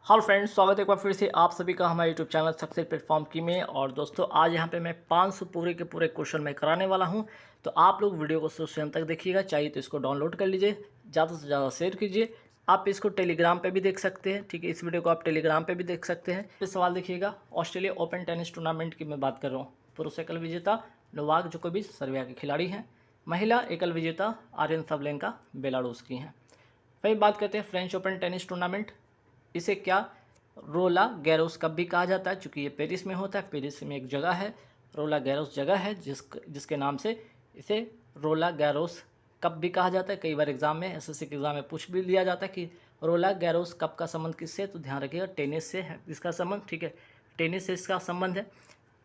Hello friends, स्वागत है एक बार फिर से आप सभी का हमारे यूट्यूब चैनल सक्सेस प्लेटफॉर्म की में। और दोस्तों, आज यहाँ पे मैं 500 पूरे के पूरे क्वेश्चन मैं कराने वाला हूँ। तो आप लोग वीडियो को शुरू से अंत तक देखिएगा। चाहिए तो इसको डाउनलोड कर लीजिए, ज़्यादा से ज़्यादा शेयर कीजिए। आप इसको टेलीग्राम पे भी देख सकते हैं, ठीक है। इस वीडियो को आप टेलीग्राम पे भी देख सकते हैं। फिर सवाल देखिएगा, ऑस्ट्रेलिया ओपन टेनिस टूर्नामेंट की मैं बात कर रहा हूँ। पुरुष एकल विजेता नोवाक जोकोविच सर्बिया के खिलाड़ी हैं। महिला एकल विजेता आर्यन सबलेंका बेलारूस की हैं। वही बात करते हैं फ्रेंच ओपन टेनिस टूर्नामेंट। इसे क्या रोला गैरोस कप भी कहा जाता है, चूँकि ये पेरिस में होता है। पेरिस में एक जगह है, रोला गैरोस जगह है, जिसके नाम से इसे रोला गैरोस कप भी कहा जाता है। कई बार एग्जाम में, एसएससी के एग्जाम में पूछ भी लिया जाता है कि रोला गैरोस कप का संबंध किससे, तो ध्यान रखिएगा टेनिस से है इसका संबंध, ठीक है। टेनिस से इसका संबंध है।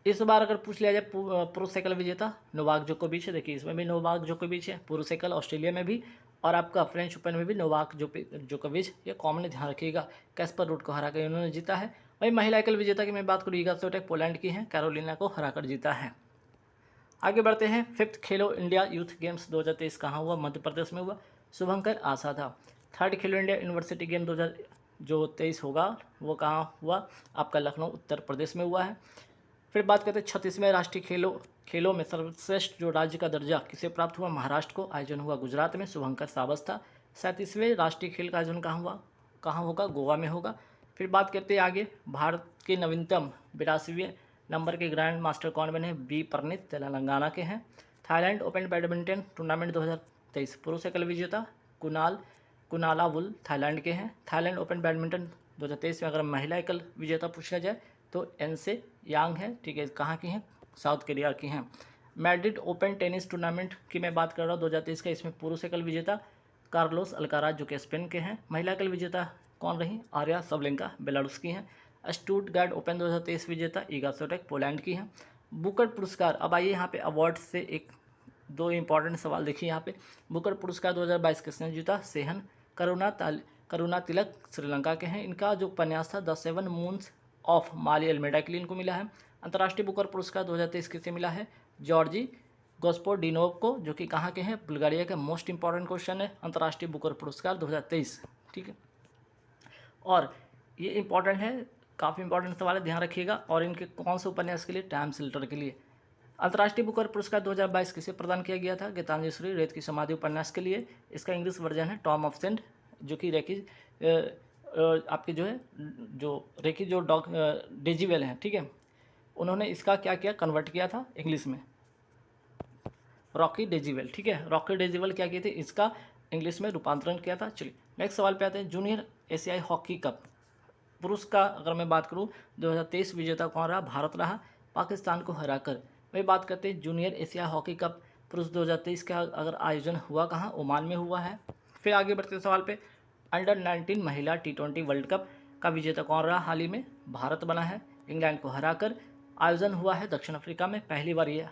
इस बार अगर पूछ लिया जाए पुरुष एकल विजेता नोवाक जोकोविच है। देखिए, इसमें भी नोवाक जोकोविच है, पुरुष एकल ऑस्ट्रेलिया में भी, और आपका फ्रेंच ओपन में भी नोवाक जोकोविच। ये कॉमन ध्यान रखिएगा, कैस्पर रूड को हराकर इन्होंने जीता है। वही महिला एकल विजेता की मैं बात करूँ, ईगा स्विएटेक पोलैंड की है, कैरोलिना को हराकर जीता है। आगे बढ़ते हैं। 5th खेलो इंडिया यूथ गेम्स 2023 कहाँ हुआ? मध्य प्रदेश में हुआ, शुभंकर आशा था। 3rd खेलो इंडिया यूनिवर्सिटी गेम 2023 होगा, वो कहाँ हुआ? आपका लखनऊ उत्तर प्रदेश में हुआ है। फिर बात करते हैं 36वें राष्ट्रीय खेलों में सर्वश्रेष्ठ जो राज्य का दर्जा किसे प्राप्त हुआ? महाराष्ट्र को। आयोजन हुआ गुजरात में, शुभंकर सावस्त था। 37वें राष्ट्रीय खेल का आयोजन कहाँ होगा? गोवा में होगा। फिर बात करते हैं आगे, भारत के नवीनतम 82वें नंबर के ग्रैंड मास्टर कौन बने? बी परनीत, तेलंगाना के हैं। थाईलैंड ओपन बैडमिंटन टूर्नामेंट 2023 पुरुष एकल विजेता कुनालावुल थाईलैंड के हैं। थाईलैंड ओपन बैडमिंटन 2023 में अगर महिला एकल विजेता पूछा जाए तो एनसे यांग है, ठीक है। कहाँ की हैं? साउथ कोरिया की हैं। मैड्रिड ओपन टेनिस टूर्नामेंट की मैं बात कर रहा हूँ 2023 का। इसमें पुरुष एकल विजेता कार्लोस अल्काराज जो कि स्पेन के हैं। महिला एकल विजेता कौन रही? आर्या सबलेंका बेलारूस की हैं। स्टुटगार्ट ओपन 2023 विजेता ईगा स्विएटेक पोलैंड की हैं। बुकर पुरस्कार, अब आइए यहाँ पे अवार्ड से एक दो इंपॉर्टेंट सवाल देखिए यहाँ पे। बुकर पुरस्कार 2022 किसने जीता? सेहन करुणा तिलक श्रीलंका के हैं। इनका जो उपन्यास था the 7 moons of Maali Almeida के लिए इनको मिला है। अंतर्राष्ट्रीय बुकर पुरस्कार 2023 किसे मिला है? जॉर्जी गोस्पोडिनोव को, जो कि कहाँ के हैं? बुल्गारिया के। मोस्ट इंपॉर्टेंट क्वेश्चन है अंतर्राष्ट्रीय बुकर पुरस्कार 2023, ठीक है। और ये इंपॉर्टेंट है, काफ़ी इंपॉर्टेंट सवाल है, ध्यान रखिएगा। और इनके कौन से उपन्यास के लिए? टाइम सिल्टर के लिए। अंतर्राष्ट्रीय बुकर पुरस्कार 2022 किसे प्रदान किया गया था? गीतांजलि श्री रेत की समाधि उपन्यास के लिए। इसका इंग्लिश वर्जन है टॉम ऑफ सेंट, जो कि आपके जो है जो रेकी जो डेजीवेल हैं, ठीक है, उन्होंने इसका क्या किया? कन्वर्ट किया था इंग्लिश में, रॉकी डेजीवेल, ठीक है। रॉकी डेजीवेल क्या किए थे? इसका इंग्लिश में रूपांतरण किया था। चलिए नेक्स्ट सवाल पे आते हैं। जूनियर एशियाई हॉकी कप पुरुष का अगर मैं बात करूं 2023 विजेता कौन रहा? भारत रहा, पाकिस्तान को हराकर। वही बात करते हैं जूनियर एशिया हॉकी कप पुरुष 2023 का अगर आयोजन हुआ कहाँ? ओमान में हुआ है। फिर आगे बढ़ते सवाल पे, अंडर 19 महिला T20 वर्ल्ड कप का विजेता कौन रहा? हाल ही में भारत बना है, इंग्लैंड को हराकर। आयोजन हुआ है दक्षिण अफ्रीका में, पहली बार ये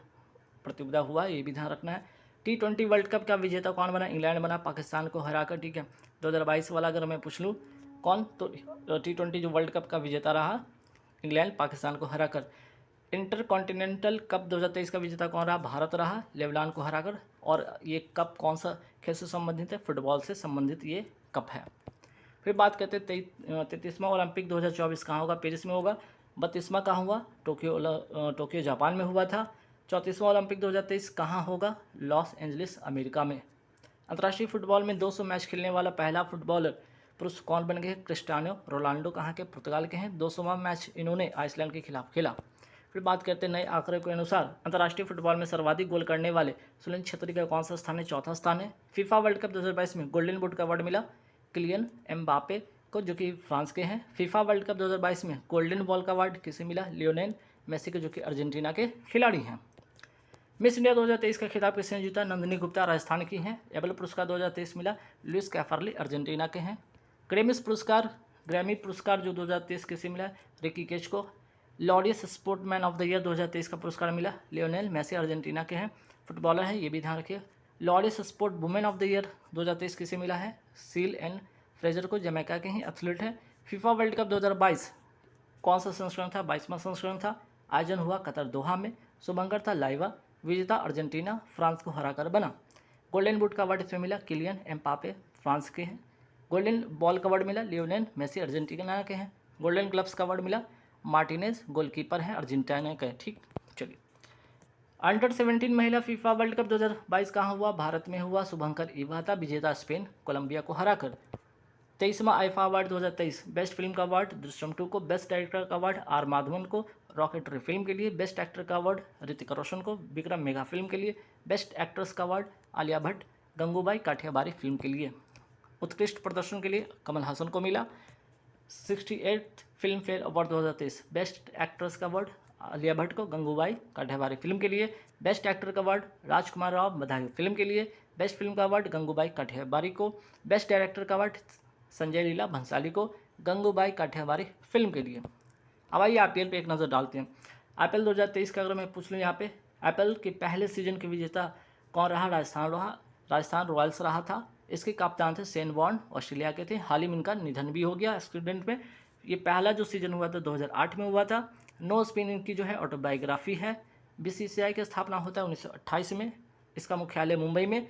प्रतियोगिता हुआ है, ये भी ध्यान रखना है। T20 वर्ल्ड कप का विजेता कौन बना? इंग्लैंड बना, पाकिस्तान को हराकर, ठीक है। 2022 वाला अगर मैं पूछ लूँ कौन, तो T20 जो वर्ल्ड कप का विजेता रहा इंग्लैंड, पाकिस्तान को हराकर। इंटर कॉन्टिनेंटल कप 2023 का विजेता कौन रहा? भारत रहा, लेबनान को हराकर। और ये कप कौन सा खेल से संबंधित है? फुटबॉल से संबंधित ये कप है। फिर बात करते हैं 33वां ओलंपिक 2024 कहाँ होगा? पेरिस में होगा। 32वां कहाँ हुआ? टोक्यो जापान में हुआ था। 34वां ओलंपिक 2023 कहाँ होगा? लॉस एंजलिस अमेरिका में। अंतर्राष्ट्रीय फुटबॉल में 200 मैच खेलने वाला पहला फुटबॉलर पुरुष कौन बन गए? क्रिस्टियानो रोनाल्डो, कहाँ के? पुर्तगाल के हैं। 200वां मैच इन्होंने आइसलैंड के खिलाफ खेला। फिर बात करते हैं नए आंकड़े के अनुसार अंतर्राष्ट्रीय फुटबॉल में सर्वाधिक गोल करने वाले सुनील छेत्री का कौन सा स्थान है? चौथा स्थान है। फीफा वर्ल्ड कप 2022 में गोल्डन बूट का अवार्ड मिला किलियन एम्बापे को, जो कि फ्रांस के हैं। फीफा वर्ल्ड कप 2022 में गोल्डन बॉल का अवार्ड किसे मिला? लियोनेल मेसी को, जो कि अर्जेंटीना के खिलाड़ी हैं। मिस इंडिया 2023 का खिताब किसने जीता? नंदिनी गुप्ता राजस्थान की हैं। एबल पुरस्कार 2023 मिला लुइस कैफरली अर्जेंटीना के हैं। ग्रैमी पुरस्कार जो 2023 किसे मिला? रिकी केच को। Laureus sportsman of the year 2023 का पुरस्कार मिला लियोनेल मेसी, अर्जेंटीना के हैं, फुटबॉलर हैं, ये भी ध्यान रखिए। Laureus sport women of the year 2023 किसे मिला है? सील एंड फ्रेजर को, जमैका के ही एथलीट हैं। फीफा वर्ल्ड कप 2022 कौन सा संस्करण था? 22वां संस्करण था। आयोजन हुआ कतर दोहा में। शुभंकर था लाइवा, विजेता अर्जेंटीना फ्रांस को हराकर बना। गोल्डन बूट का अवार्ड इसमें मिला किलियन एम्बापे, फ्रांस के हैं। गोल्डन बॉल का अवार्ड मिला लियोनेल मेसी, अर्जेंटीना के हैं। गोल्डन ग्लव्स का अवार्ड मिला, मार्टिनेज गोलकीपर है, अर्जेंटीना का है। ठीक, चलिए। अंडर 17 महिला फीफा वर्ल्ड कप 2022 कहाँ हुआ? भारत में हुआ। शुभंकर इबाता विजेता स्पेन कोलंबिया को हराकर। 23वां आईफा अवार्ड 2023 बेस्ट फिल्म का अवार्ड दृश्यम 2 को, बेस्ट डायरेक्टर का अवार्ड आर माधवन को रॉकेटरी फिल्म के लिए, बेस्ट एक्टर का अवार्ड ऋतिक रोशन को विक्रम मेगा फिल्म के लिए, बेस्ट एक्ट्रेस का अवार्ड आलिया भट्ट गंगूबाई काठियाबारी फिल्म के लिए। उत्कृष्ट प्रदर्शन के लिए कमल हासन को मिला। 68th film fair award 2023 best actress का अवार्ड आलिया भट्ट को गंगूबाई काठियाबारी फिल्म के लिए, बेस्ट एक्टर का अवार्ड राजकुमार राव बधाई फिल्म के लिए, बेस्ट फिल्म का अवार्ड गंगूबाई काठियाबारी को, बेस्ट डायरेक्टर का अवार्ड संजय लीला भंसाली को गंगूबाई काठियाबारी फिल्म के लिए। अब आइए आईपीएल पे एक नज़र डालते हैं। आईपीएल 2023 का अगर मैं पूछ लूँ यहाँ पे, आईपीएल के पहले सीजन के विजेता कौन रहा? राजस्थान रॉयल्स रहा था। इसके कप्तान थे शेन वॉर्न, ऑस्ट्रेलिया के थे। हाल ही में इनका निधन भी हो गया एक्सीडेंट में। ये पहला जो सीजन हुआ था 2008 में हुआ था। नो स्पिन इनकी जो है ऑटोबायोग्राफी है। बीसीसीआई की स्थापना होता है 1928 में। इसका मुख्यालय मुंबई में।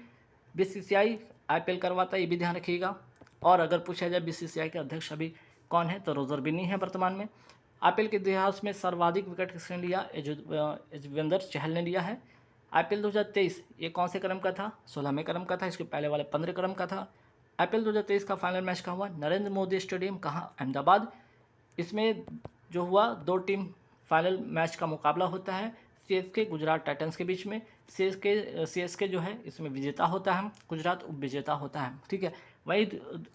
बीसीसीआई आईपीएल करवाता है, ये भी ध्यान रखिएगा। और अगर पूछा जाए बीसीसीआई के अध्यक्ष अभी कौन है, तो रोजर बिन्नी है वर्तमान में। आईपीएल के इतिहास में सर्वाधिक विकेट किसने लिया? युजवेंद्र चहल ने लिया है। आईपीएल 2023 ये कौन से क्रम का था? 16वें क्रम का था। इसके पहले वाले 15 क्रम का था। आईपीएल 2023 का फाइनल मैच कहाँ हुआ? नरेंद्र मोदी स्टेडियम, कहाँ? अहमदाबाद। इसमें जो हुआ 2 टीम फाइनल मैच का मुकाबला होता है सीएसके गुजरात टाइटंस के बीच में। सीएसके जो है इसमें विजेता होता है, गुजरात उप विजेता होता है। ठीक है। वही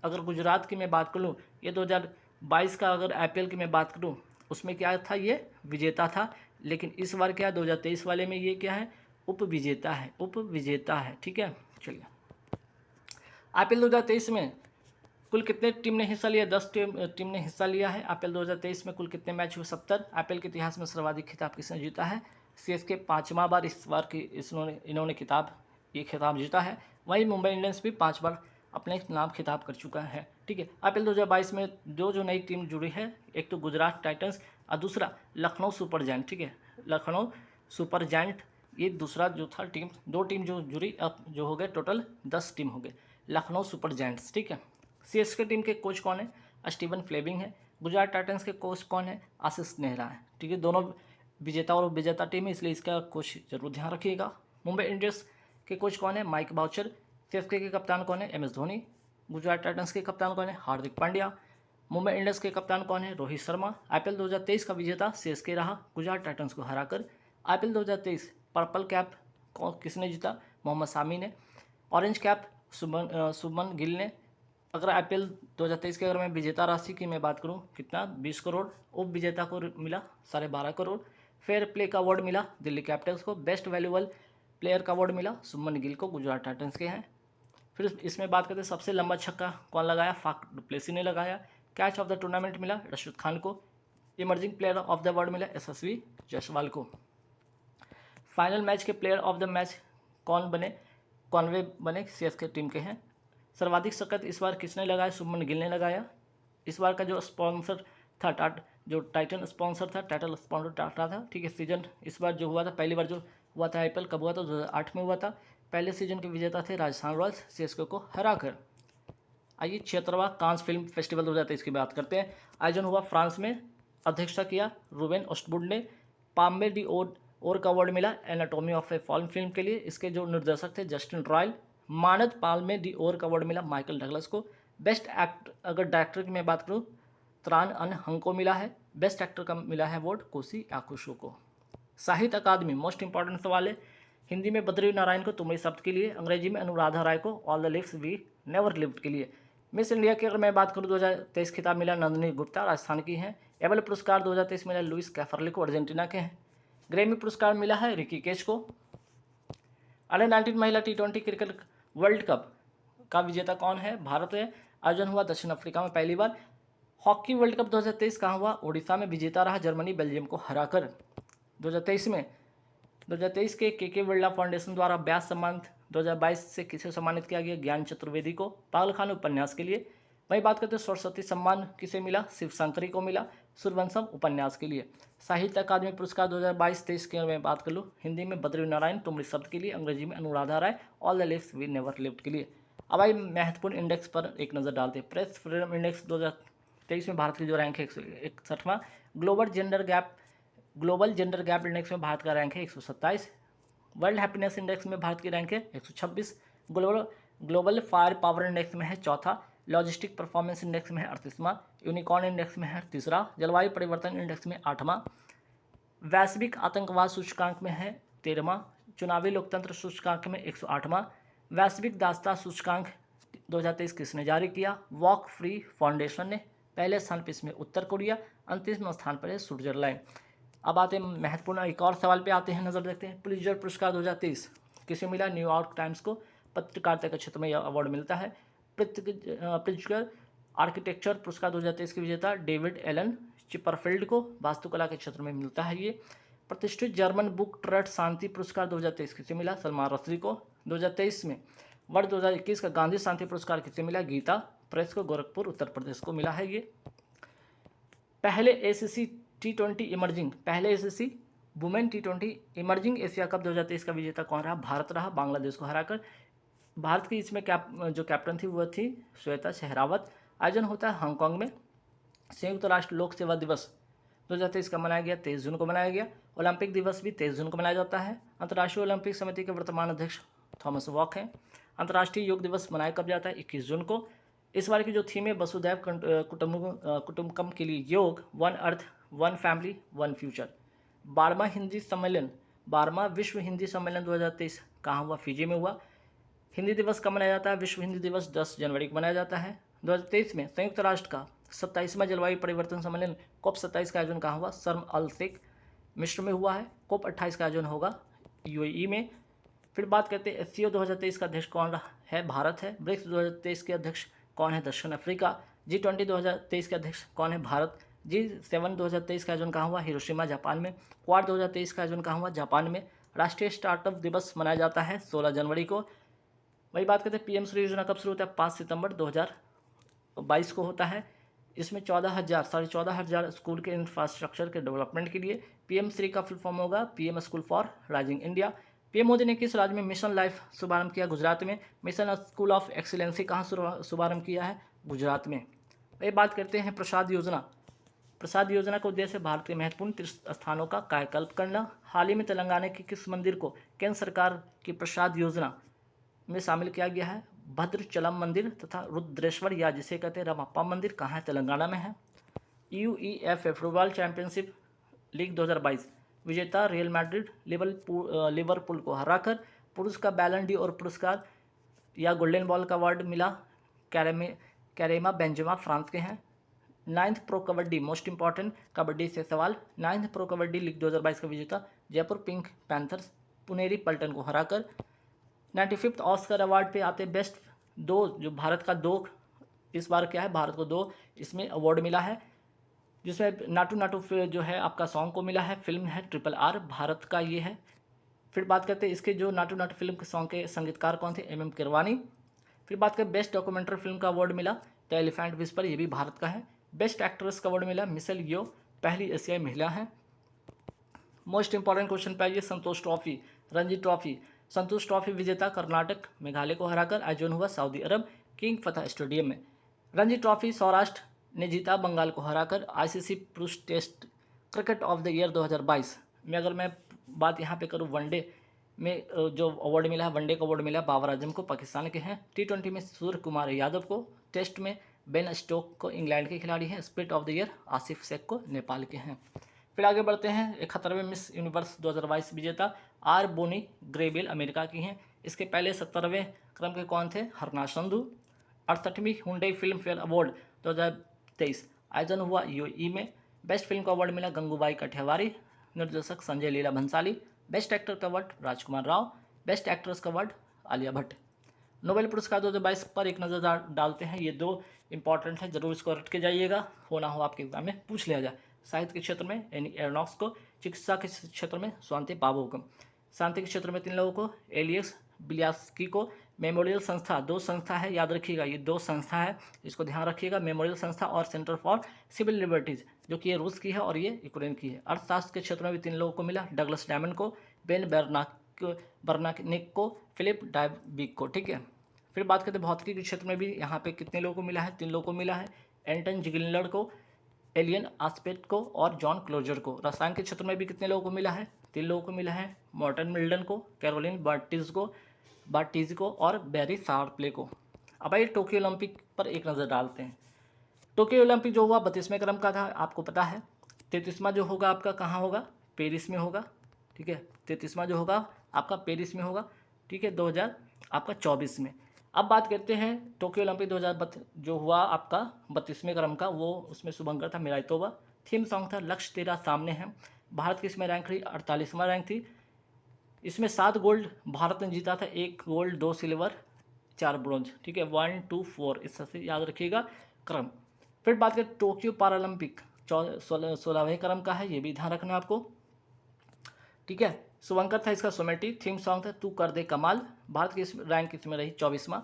अगर गुजरात की मैं बात कर लूँ, ये 2022 का अगर आईपीएल की मैं बात करूँ, उसमें क्या था? ये विजेता था। लेकिन इस बार क्या 2023 वाले में ये क्या है? उप विजेता है, उप विजेता है। ठीक है, चलिए। आईपीएल 2023 में कुल कितने टीम ने हिस्सा लिया? 10 टीम ने हिस्सा लिया है। आईपीएल 2023 में कुल कितने मैच हुए? 70। आईपीएल के इतिहास में सर्वाधिक खिताब किसने जीता है? सीएसके 5वां बार इस बार की इन्होंने खिताब जीता है। वहीं मुंबई इंडियंस भी 5 बार अपने नाम खिताब कर चुका है। ठीक है। आईपीएल 2022 में जो नई टीम जुड़ी है, एक तो गुजरात टाइटंस और दूसरा लखनऊ सुपर जायंट। ठीक है, लखनऊ सुपर जायंट ये दूसरा जो था टीम। 2 टीम जो जुड़ी, अब जो हो गए टोटल 10 टीम हो गए लखनऊ सुपर जायंट्स। ठीक है। सीएसके टीम के कोच कौन है? स्टीवन फ्लेमिंग है। गुजरात टाइटंस के कोच कौन है? आशीष नेहरा है। ठीक है, दोनों विजेता और विजेता टीम है, इसलिए इसका कोच जरूर ध्यान रखिएगा। मुंबई इंडियंस के कोच कौन है? Mic voucher. सीएसके के कप्तान कौन है? एमएस धोनी। गुजरात टाइटंस के कप्तान कौन है? हार्दिक पांड्या। मुंबई इंडियंस के कप्तान कौन है? रोहित शर्मा। आईपीएल 2023 का विजेता सीएसके रहा, गुजरात टाइटंस को हराकर। आईपीएल 2023 पर्पल कैप किसने जीता? मोहम्मद शामी ने। ऑरेंज कैप शुभमन गिल ने। अगर आईपीएल 2023 के अगर मैं विजेता राशि की मैं बात करूं, कितना? 20 करोड़। उप विजेता को मिला 12.5 करोड़। फेयर प्ले का अवार्ड मिला दिल्ली कैपिटल्स को। बेस्ट वैल्यूएबल प्लेयर का अवार्ड मिला शुभमन गिल को, गुजरात टाइटंस के हैं। फिर इसमें बात करते हैं सबसे लंबा छक्का कौन लगाया? फाफ डु प्लेसी ने लगाया। कैच ऑफ द टूर्नामेंट मिला रशीद खान को। Emerging player of the award मिला यशस्वी जायसवाल को। फाइनल मैच के प्लेयर ऑफ द मैच कौन बने? सीएसके टीम के हैं। सर्वाधिक शतक इस बार किसने लगाया? शुभमन गिल ने लगाया। इस बार का जो स्पॉन्सर था जो टाइटन स्पॉन्सर था, टाइटल स्पॉन्सर टाटा था। ठीक है। सीजन इस बार जो हुआ था, पहली बार जो हुआ था आईपीएल कब हुआ था? 2008 में हुआ था। पहले सीजन के विजेता थे राजस्थान रॉयल्स, सीएसके को हराकर। आइए 76वां कांस फिल्म फेस्टिवल 2023 की बात करते हैं। आयोजन हुआ फ्रांस में। अध्यक्षता किया रूबेन ओस्टवुड ने। पाम्बे डी ओर का अवार्ड मिला anatomy of A fall film के लिए। इसके जो निर्देशक थे जस्टिन रॉयल। मानद पाल्मे डी ओर का अवार्ड मिला माइकल डगलस को। बेस्ट एक्ट अगर डायरेक्टर की मैं बात करूँ, त्रान अन हंग को मिला है। बेस्ट एक्टर का मिला है अवार्ड कोसी याकुशो को। साहित्य अकादमी मोस्ट इंपॉर्टेंट सवाल है। हिंदी में बद्री नारायण को तुमरी शब्द के लिए, अंग्रेजी में अनुराधा राय को all the lives we never lived के लिए। मिस इंडिया की अगर मैं बात करूँ 2023 खिताब मिला नंदिनी गुप्ता, राजस्थान की हैं। एबल पुरस्कार 2023 मिला लुइस कैफरले को, अर्जेंटीना के हैं। ग्रैमी पुरस्कार मिला है रिकी केच को। अंडर 19 महिला T20 क्रिकेट वर्ल्ड कप का विजेता कौन है? भारत है। आयोजन हुआ दक्षिण अफ्रीका में पहली बार। हॉकी वर्ल्ड कप 2023 कहाँ हुआ? ओडिशा में। विजेता रहा जर्मनी बेल्जियम को हराकर। 2023 के बिरला फाउंडेशन द्वारा व्यास सम्मान 2022 से किसे सम्मानित किया गया? ज्ञान चतुर्वेदी को, पागलखान उपन्यास के लिए। वही बात करते हैं सरस्वती सम्मान किसे मिला? शिव शंकरी को मिला, सूर्यवंशम उपन्यास के लिए। साहित्य अकादमी पुरस्कार 2022-23 की मैं बात कर लूँ, हिंदी में बद्री नारायण तुमरी शब्द के लिए, अंग्रेजी में Anuradha Roy all the lives we never lived के लिए। अब आई महत्वपूर्ण इंडेक्स पर एक नज़र डालते हैं। प्रेस फ्रीडम इंडेक्स 2023 में भारत की जो रैंक है 161वां। ग्लोबल जेंडर गैप इंडेक्स में भारत का रैंक है 127। वर्ल्ड हैप्पीनेस इंडेक्स में भारत की रैंक है 126। ग्लोबल फायर पावर इंडेक्स में है चौथा। लॉजिस्टिक परफॉर्मेंस इंडेक्स में है 38वां। यूनिकॉर्न इंडेक्स में है तीसरा। जलवायु परिवर्तन इंडेक्स में 8वां। वैश्विक आतंकवाद सूचकांक में है 13वां। चुनावी लोकतंत्र सूचकांक में 108वां। वैश्विक दासता सूचकांक 2023 किसने जारी किया? वॉक फ्री फाउंडेशन ने। पहले स्थान पर इसमें उत्तर कोरिया, अंतिम स्थान पर है स्विट्जरलैंड। अब आते हैं महत्वपूर्ण एक और सवाल पे आते हैं, नजर देखते हैं। पुलित्जर पुरस्कार 2023 किसे मिला? न्यूयॉर्क टाइम्स को पत्रकारिता के क्षेत्र में यह अवार्ड मिलता है। प्रिट्जकर आर्किटेक्चर पुरस्कार 2023 के विजेता डेविड एलन चिपरफील्ड को वास्तुकला के क्षेत्र में मिलता है ये। प्रतिष्ठित जर्मन बुक ट्रस्ट शांति पुरस्कार 2023 किसे मिला? सलमान रश्दी को। 2023 में वर्ष 2021 का गांधी शांति पुरस्कार किसे मिला? गीता प्रेस को, गोरखपुर उत्तर प्रदेश को मिला है ये। पहले ACC women T20 emerging Asia cup 2023 का विजेता कौन रहा? भारत रहा, बांग्लादेश को हराकर। भारत की इसमें जो कैप्टन थी वो थी श्वेता शेहरावत। आयोजन होता है हांगकांग में। संयुक्त राष्ट्र लोक सेवा दिवस 2023 का मनाया गया, 23 जून को मनाया गया। ओलंपिक दिवस भी 23 जून को मनाया जाता है। अंतर्राष्ट्रीय ओलंपिक समिति के वर्तमान अध्यक्ष थॉमस वॉक हैं। अंतर्राष्ट्रीय योग दिवस मनाया कब जाता है? 21 जून को। इस बार की जो थीम है वसुधैव कुटुंबकम के लिए योग, one earth one family one future. 12वां विश्व हिंदी सम्मेलन 2023 कहाँ हुआ? फिजी में हुआ। हिंदी दिवस कब मनाया जाता है? विश्व हिंदी दिवस 10 जनवरी को मनाया जाता है। 2023 में संयुक्त राष्ट्र का 27वां जलवायु परिवर्तन सम्मेलन COP27 का आयोजन कहाँ हुआ? शर्म अल शेख मिस्र में हुआ है। COP28 का आयोजन होगा UAE में। फिर बात करते हैं SCO 2023 का अध्यक्ष कौन है? भारत है। ब्रिक्स 2023 के अध्यक्ष कौन है? दक्षिण अफ्रीका। G20 2023 के अध्यक्ष कौन है? भारत। G7 2023 का आयोजन कहाँ हुआ? हिरोशिमा जापान में। क्वाड 2023 का आयोजन कहाँ हुआ? जापान में। राष्ट्रीय स्टार्टअप दिवस मनाया जाता है 16 जनवरी को। वही बात करते हैं PM श्री योजना कब शुरू होता है? 5 सितंबर 2022 को होता है। इसमें 14,000 स्कूल के इंफ्रास्ट्रक्चर के डेवलपमेंट के लिए। PM श्री का फुल फॉर्म होगा PM school for rising India. PM Modi ने किस राज्य में मिशन लाइफ शुभारंभ किया? गुजरात में। मिशन स्कूल ऑफ एक्सीलेंसी कहाँ शुभारंभ किया है? गुजरात में। वही बात करते हैं प्रसाद योजना। प्रसाद योजना का उद्देश्य भारत के महत्वपूर्ण तीर्थ स्थानों का कायाकल्प करना। हाल ही में तेलंगाना के किस मंदिर को केंद्र सरकार की प्रसाद योजना में शामिल किया गया है? भद्रचलम मंदिर तथा रुद्रेश्वर या जिसे कहते हैं रमप्पा मंदिर कहाँ है? तेलंगाना में है। UEFA फुटबॉल चैंपियनशिप लीग 2022 विजेता रियल मैड्रिड लिवरपूल को हराकर पुरुष का बैलन डी और पुरस्कार या गोल्डन बॉल का अवार्ड मिला। कैरेमा बेंजेमा फ्रांस के हैं। 9th pro kabaddi most important kabaddi से सवाल। 9th प्रो कबड्डी लीग 2022 का विजेता जयपुर पिंक पैंथर्स पुनेरी पल्टन को हराकर। 95th ऑस्कर अवार्ड पे आते बेस्ट दो, जो भारत का दो इस बार क्या है? भारत को 2 इसमें अवार्ड मिला है, जिसमें नाटू नाटू जो है आपका सॉन्ग को मिला है। फिल्म है RRR, भारत का ये है। फिर बात करते हैं इसके जो नाटू नाटू फिल्म के सॉन्ग के संगीतकार कौन थे? MM किरवानी। फिर बात करें बेस्ट डॉक्यूमेंट्री फिल्म का अवार्ड मिला द एलिफेंट विस्पर, ये भी भारत का है। बेस्ट एक्ट्रेस का अवार्ड मिला मिशेल यो, पहली एशियाई महिला हैं। मोस्ट इंपॉर्टेंट क्वेश्चन पे आइए। संतोष ट्रॉफी, रणजी ट्रॉफी। संतोष ट्रॉफी विजेता कर्नाटक मेघालय को हराकर आयोजन हुआ सऊदी अरब किंग फतह स्टेडियम में। रणजी ट्रॉफी सौराष्ट्र ने जीता बंगाल को हराकर। ICC पुरुष test cricket of the year 2022 में अगर मैं बात यहाँ पे करूँ, वनडे में जो अवार्ड मिला है, वनडे का अवार्ड मिला बाबर आजम को, पाकिस्तान के हैं। T20 में सूर्य कुमार यादव को। टेस्ट में बेन स्टोक को, इंग्लैंड के खिलाड़ी हैं। Spirit of the year Asif Sheikh को, नेपाल के हैं। फिर आगे बढ़ते हैं। 71वें मिस यूनिवर्स 2022 विजेता R बोनी ग्रेबिल अमेरिका की हैं। इसके पहले 70वें क्रम के कौन थे? हरना संधू। 68वीं हुंडई फिल्म फेयर अवार्ड 2023 आयोजन हुआ UAE में। बेस्ट फिल्म का अवार्ड मिला गंगूबाई काठियावारी, निर्देशक संजय लीला भंसाली। बेस्ट एक्टर का अवार्ड राजकुमार राव। बेस्ट एक्ट्रेस का अवार्ड आलिया भट्ट। नोबेल पुरस्कार 2022 पर एक नज़र डालते हैं। ये 2 इंपॉर्टेंट है, जरूर इसको रट के जाइएगा, हो ना हो आपके एग्जाम में पूछ लिया जाए। साहित्य के क्षेत्र में एनी एरोनॉक्स को। चिकित्सा के क्षेत्र में स्वांति पाबो को। शांति के क्षेत्र में 3 लोगों को, एलियस बिलियास्की को। मेमोरियल संस्था, 2 संस्था है, याद रखिएगा ये 2 संस्था है, इसको ध्यान रखिएगा। मेमोरियल संस्था और सेंटर फॉर सिविल लिबर्टीज, जो कि ये रूस की है और ये यूक्रेन की है। अर्थशास्त्र के क्षेत्र में भी 3 लोगों को मिला, डगलस डायमंड को, बेन बर्नानिक को, फिलिप डायबिक को। ठीक है। फिर बात करते हैं भौतिकी के क्षेत्र में भी यहाँ पे कितने लोगों को मिला है? 3 लोगों को मिला है। एंटन जिगलर को, एलियन आस्पेट को और जॉन क्लोजर को। रसायन के क्षेत्र में भी कितने लोगों को मिला है? 3 लोगों को मिला है, मॉर्टन मिल्टन को, कैरोलिन बार्टिज को और बैरी शार्पले को। अब आइए टोक्यो ओलंपिक पर एक नज़र डालते हैं। टोक्यो ओलंपिक जो हुआ 32वें क्रम का था, आपको पता है। 33वां जो होगा आपका कहाँ होगा? पेरिस में होगा, ठीक है। 33वां जो होगा आपका पेरिस में होगा, ठीक है, 2024 में। अब बात करते हैं टोक्यो ओलंपिक 2032 जो हुआ आपका 32वें क्रम का, वो उसमें शुभंकर था मिराइतोवा। थीम सॉन्ग था लक्ष्य तेरा सामने है। भारत की इसमें रैंक रही 48वां रैंक थी। इसमें 7 गोल्ड भारत ने जीता था, 1 गोल्ड 2 सिल्वर 4 ब्रॉन्ज, ठीक है, 1 2 4 इस तरह से याद रखिएगा क्रम। फिर बात करें टोक्यो पैरालंपिक 16वें क्रम का है, ये भी ध्यान रखना आपको, ठीक है। शुभंकर था इसका सोमेटी। थीम सॉन्ग था तू कर दे कमाल। भारत की इस रैंक इसमें रही 24वां।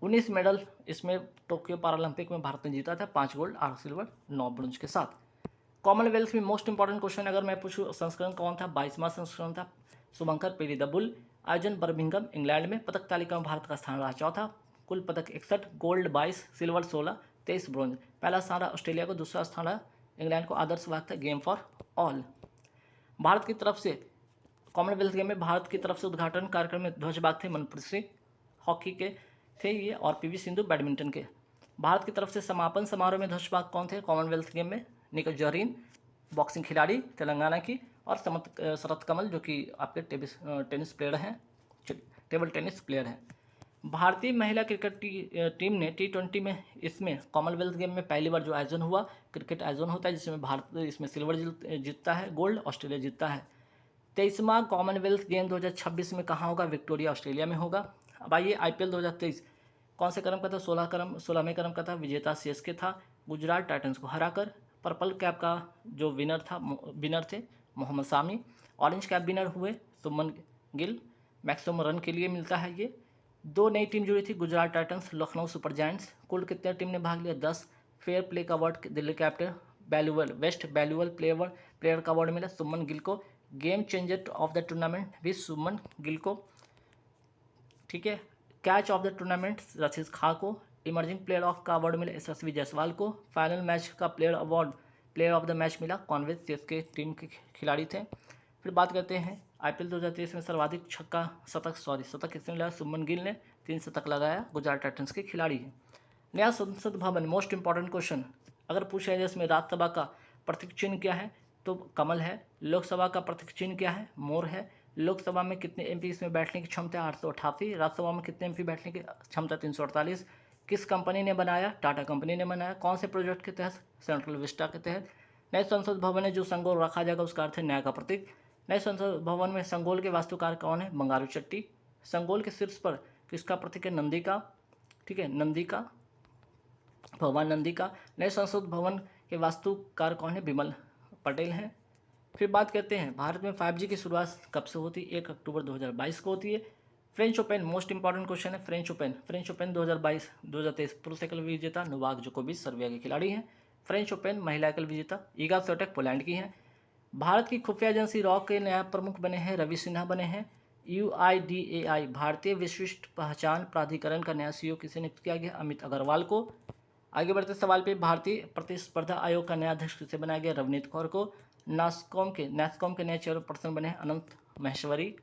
19 मेडल इसमें टोक्यो पैरालंपिक में भारत ने जीता था, 5 गोल्ड 8 सिल्वर 9 ब्रॉन्ज के साथ। कॉमनवेल्थ में मोस्ट इंपॉर्टेंट क्वेश्चन अगर मैं पूछूं, संस्करण कौन था? 22वां संस्करण था। शुभंकर पेरी द बुल। आयोजन बर्मिंघम इंग्लैंड में। पदक तालिका में भारत का स्थान रहा चौथा। कुल पदक 61, गोल्ड 22, सिल्वर 16, 23 ब्रॉन्ज। पहला स्थान रहा ऑस्ट्रेलिया को, दूसरा स्थान रहा इंग्लैंड को। आदर्श वाक्य था गेम फॉर ऑल। भारत की तरफ से कॉमनवेल्थ गेम में भारत की तरफ से उद्घाटन कार्यक्रम में ध्वजबाग थे मनप्रीत सिंह, हॉकी के थे ये, और पीवी सिंधु बैडमिंटन के। भारत की तरफ से समापन समारोह में ध्वजबाग कौन थे कॉमनवेल्थ गेम में? निखिल जरीन, बॉक्सिंग खिलाड़ी तेलंगाना की, और शरत कमल जो कि आपके टेनिस प्लेयर हैं, टेबल टेनिस प्लेयर हैं। भारतीय महिला क्रिकेट टीम ने T20 में इसमें कॉमनवेल्थ गेम में पहली बार जो आयोजन हुआ, क्रिकेट आयोजन होता है जिसमें भारत इसमें सिल्वर जीतता है, गोल्ड ऑस्ट्रेलिया जीतता है। 23वां कॉमनवेल्थ गेम 2026 में कहाँ होगा? विक्टोरिया ऑस्ट्रेलिया में होगा। अब आइए IPL 2023 कौन से क्रम का था? 16वें क्रम का था। विजेता CSK था, गुजरात टाइटंस को हराकर। पर्पल कैप का जो विनर थे मोहम्मद सामी। ऑरेंज कैप विनर हुए सुमन गिल, मैक्सिमम रन के लिए मिलता है ये। 2 नई टीम जुड़ी थी, Gujarat Titans, Lucknow Super Giants. कुल कितने टीम ने भाग लिया? 10। फेयर प्ले का award Delhi Capital west valuable player का अवार्ड मिला सुमन गिल को। Game changer of the tournament भी सुमन गिल को, ठीक है। Catch of the tournament Rashid Khan को। इमर्जिंग प्लेयर ऑफ का अवार्ड मिला यशस्वी जायसवाल को। फाइनल मैच का प्लेयर ऑफ द मैच मिला कॉन्वेज CSK टीम के खिलाड़ी थे। फिर बात करते हैं IPL 2023 में सर्वाधिक शतक किसने लगाया? सुमन गिल ने 3 शतक लगाया, गुजरात टाइटंस के खिलाड़ी हैं। नया संसद भवन मोस्ट इंपॉर्टेंट क्वेश्चन अगर पूछा जाए इसमें राज्यसभा का प्रतीक चिन्ह क्या है? तो कमल है। लोकसभा का प्रतीक चिन्ह क्या है? मोर है। लोकसभा में कितने MP इसमें बैठने की क्षमता है? 888। राज्यसभा में कितने MP बैठने की क्षमता? 348। किस कंपनी ने बनाया? टाटा कंपनी ने बनाया। कौन से प्रोजेक्ट के तहत? सेंट्रल विस्टा के तहत। नए संसद भवन में जो संगोल रखा जाएगा उसका अर्थ है न्याय का प्रतीक। नए संसद भवन में संगोल के वास्तुकार कौन है? बंगारू चट्टी। संगोल के शीर्ष पर किसका प्रतीक है? नंदी का, ठीक है, नंदी का, भगवान नंदी का। नए संसद भवन के वास्तुकार कौन है? बिमल पटेल हैं। फिर बात करते हैं भारत में 5G की शुरुआत कब से होती है? 1 अक्टूबर 2022 को होती है। French open most important question है। फ्रेंच ओपन 2023 पुरुष एकल विजेता नोवाक जोकोविच सर्बिया के खिलाड़ी हैं। फ्रेंच ओपन महिला एकल विजेता ईगा स्वियाटेक पोलैंड की हैं। भारत की खुफिया एजेंसी रॉ के नया प्रमुख बने हैं रवि सिन्हा बने हैं। UIDAI भारतीय विशिष्ट पहचान प्राधिकरण का नया CEO किसे नियुक्त किया गया? अमित अग्रवाल को। आगे बढ़ते सवाल पे भारतीय प्रतिस्पर्धा आयोग का नया अध्यक्ष किसे बनाया गया? रवनीत कौर को। नास्कॉम के नए चेयरपर्सन बने हैं अनंत महेश्वरी।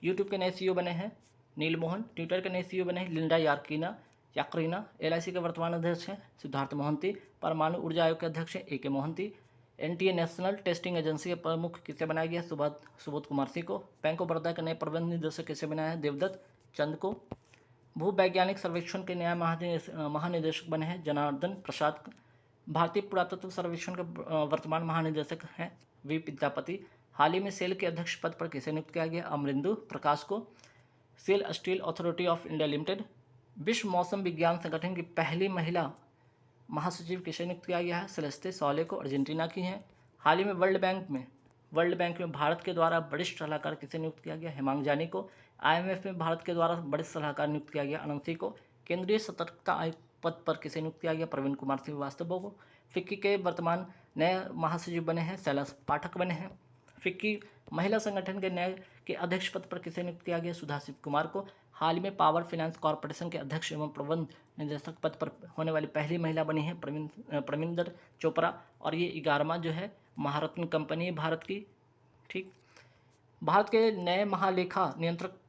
यूट्यूब के नए CEO बने हैं नील मोहन। ट्विटर के नए CEO बने हैं लिंडा याकरीना। LIC के वर्तमान अध्यक्ष हैं सिद्धार्थ मोहंती। परमाणु ऊर्जा आयोग के अध्यक्ष हैं AK Mohanty. NTA national testing agency के प्रमुख किसे बनाया गया? सुबोध कुमार सिंह को। बैंक ऑफ बड़ौदा के नए प्रबंध निदेशक किसे बनाया है? देवदत्त चंद को। भू वैज्ञानिक सर्वेक्षण के नया महानिदेशक बने हैं जनार्दन प्रसाद। भारतीय पुरातत्व सर्वेक्षण के वर्तमान महानिदेशक हैं V विद्यापति। हाल ही में सेल के अध्यक्ष पद पर किसे नियुक्त किया गया? अमरिंदु प्रकाश को। SAIL Steel Authority of India Limited. विश्व मौसम विज्ञान संगठन की पहली महिला महासचिव किसे नियुक्त किया गया है? सेलेस्टे सॉले को, अर्जेंटीना की हैं। हाल ही में वर्ल्ड बैंक में भारत के द्वारा वरिष्ठ सलाहकार किसे नियुक्त किया गया? हेमांग जानी को। IMF में भारत के द्वारा वरिष्ठ सलाहकार नियुक्त किया गया अनंत सिंह को। केंद्रीय सतर्कता आयुक्त पद पर किसे नियुक्त किया गया? प्रवीण कुमार श्रीवास्तव को। फिक्की के वर्तमान नए महासचिव बने हैं शैलस पाठक बने हैं। फिक्की महिला संगठन के अध्यक्ष पद पर किसे नियुक्त किया गया? सुधा शिव कुमार को। हाल ही में पावर फाइनेंस कॉरपोरेशन के अध्यक्ष एवं प्रबंध निदेशक पद पर होने वाली पहली महिला बनी है प्रमिंदर चोपड़ा, और ये 11वां जो है महारत्न कंपनी है भारत की। ठीक। भारत के नए महालेखा नियंत्रक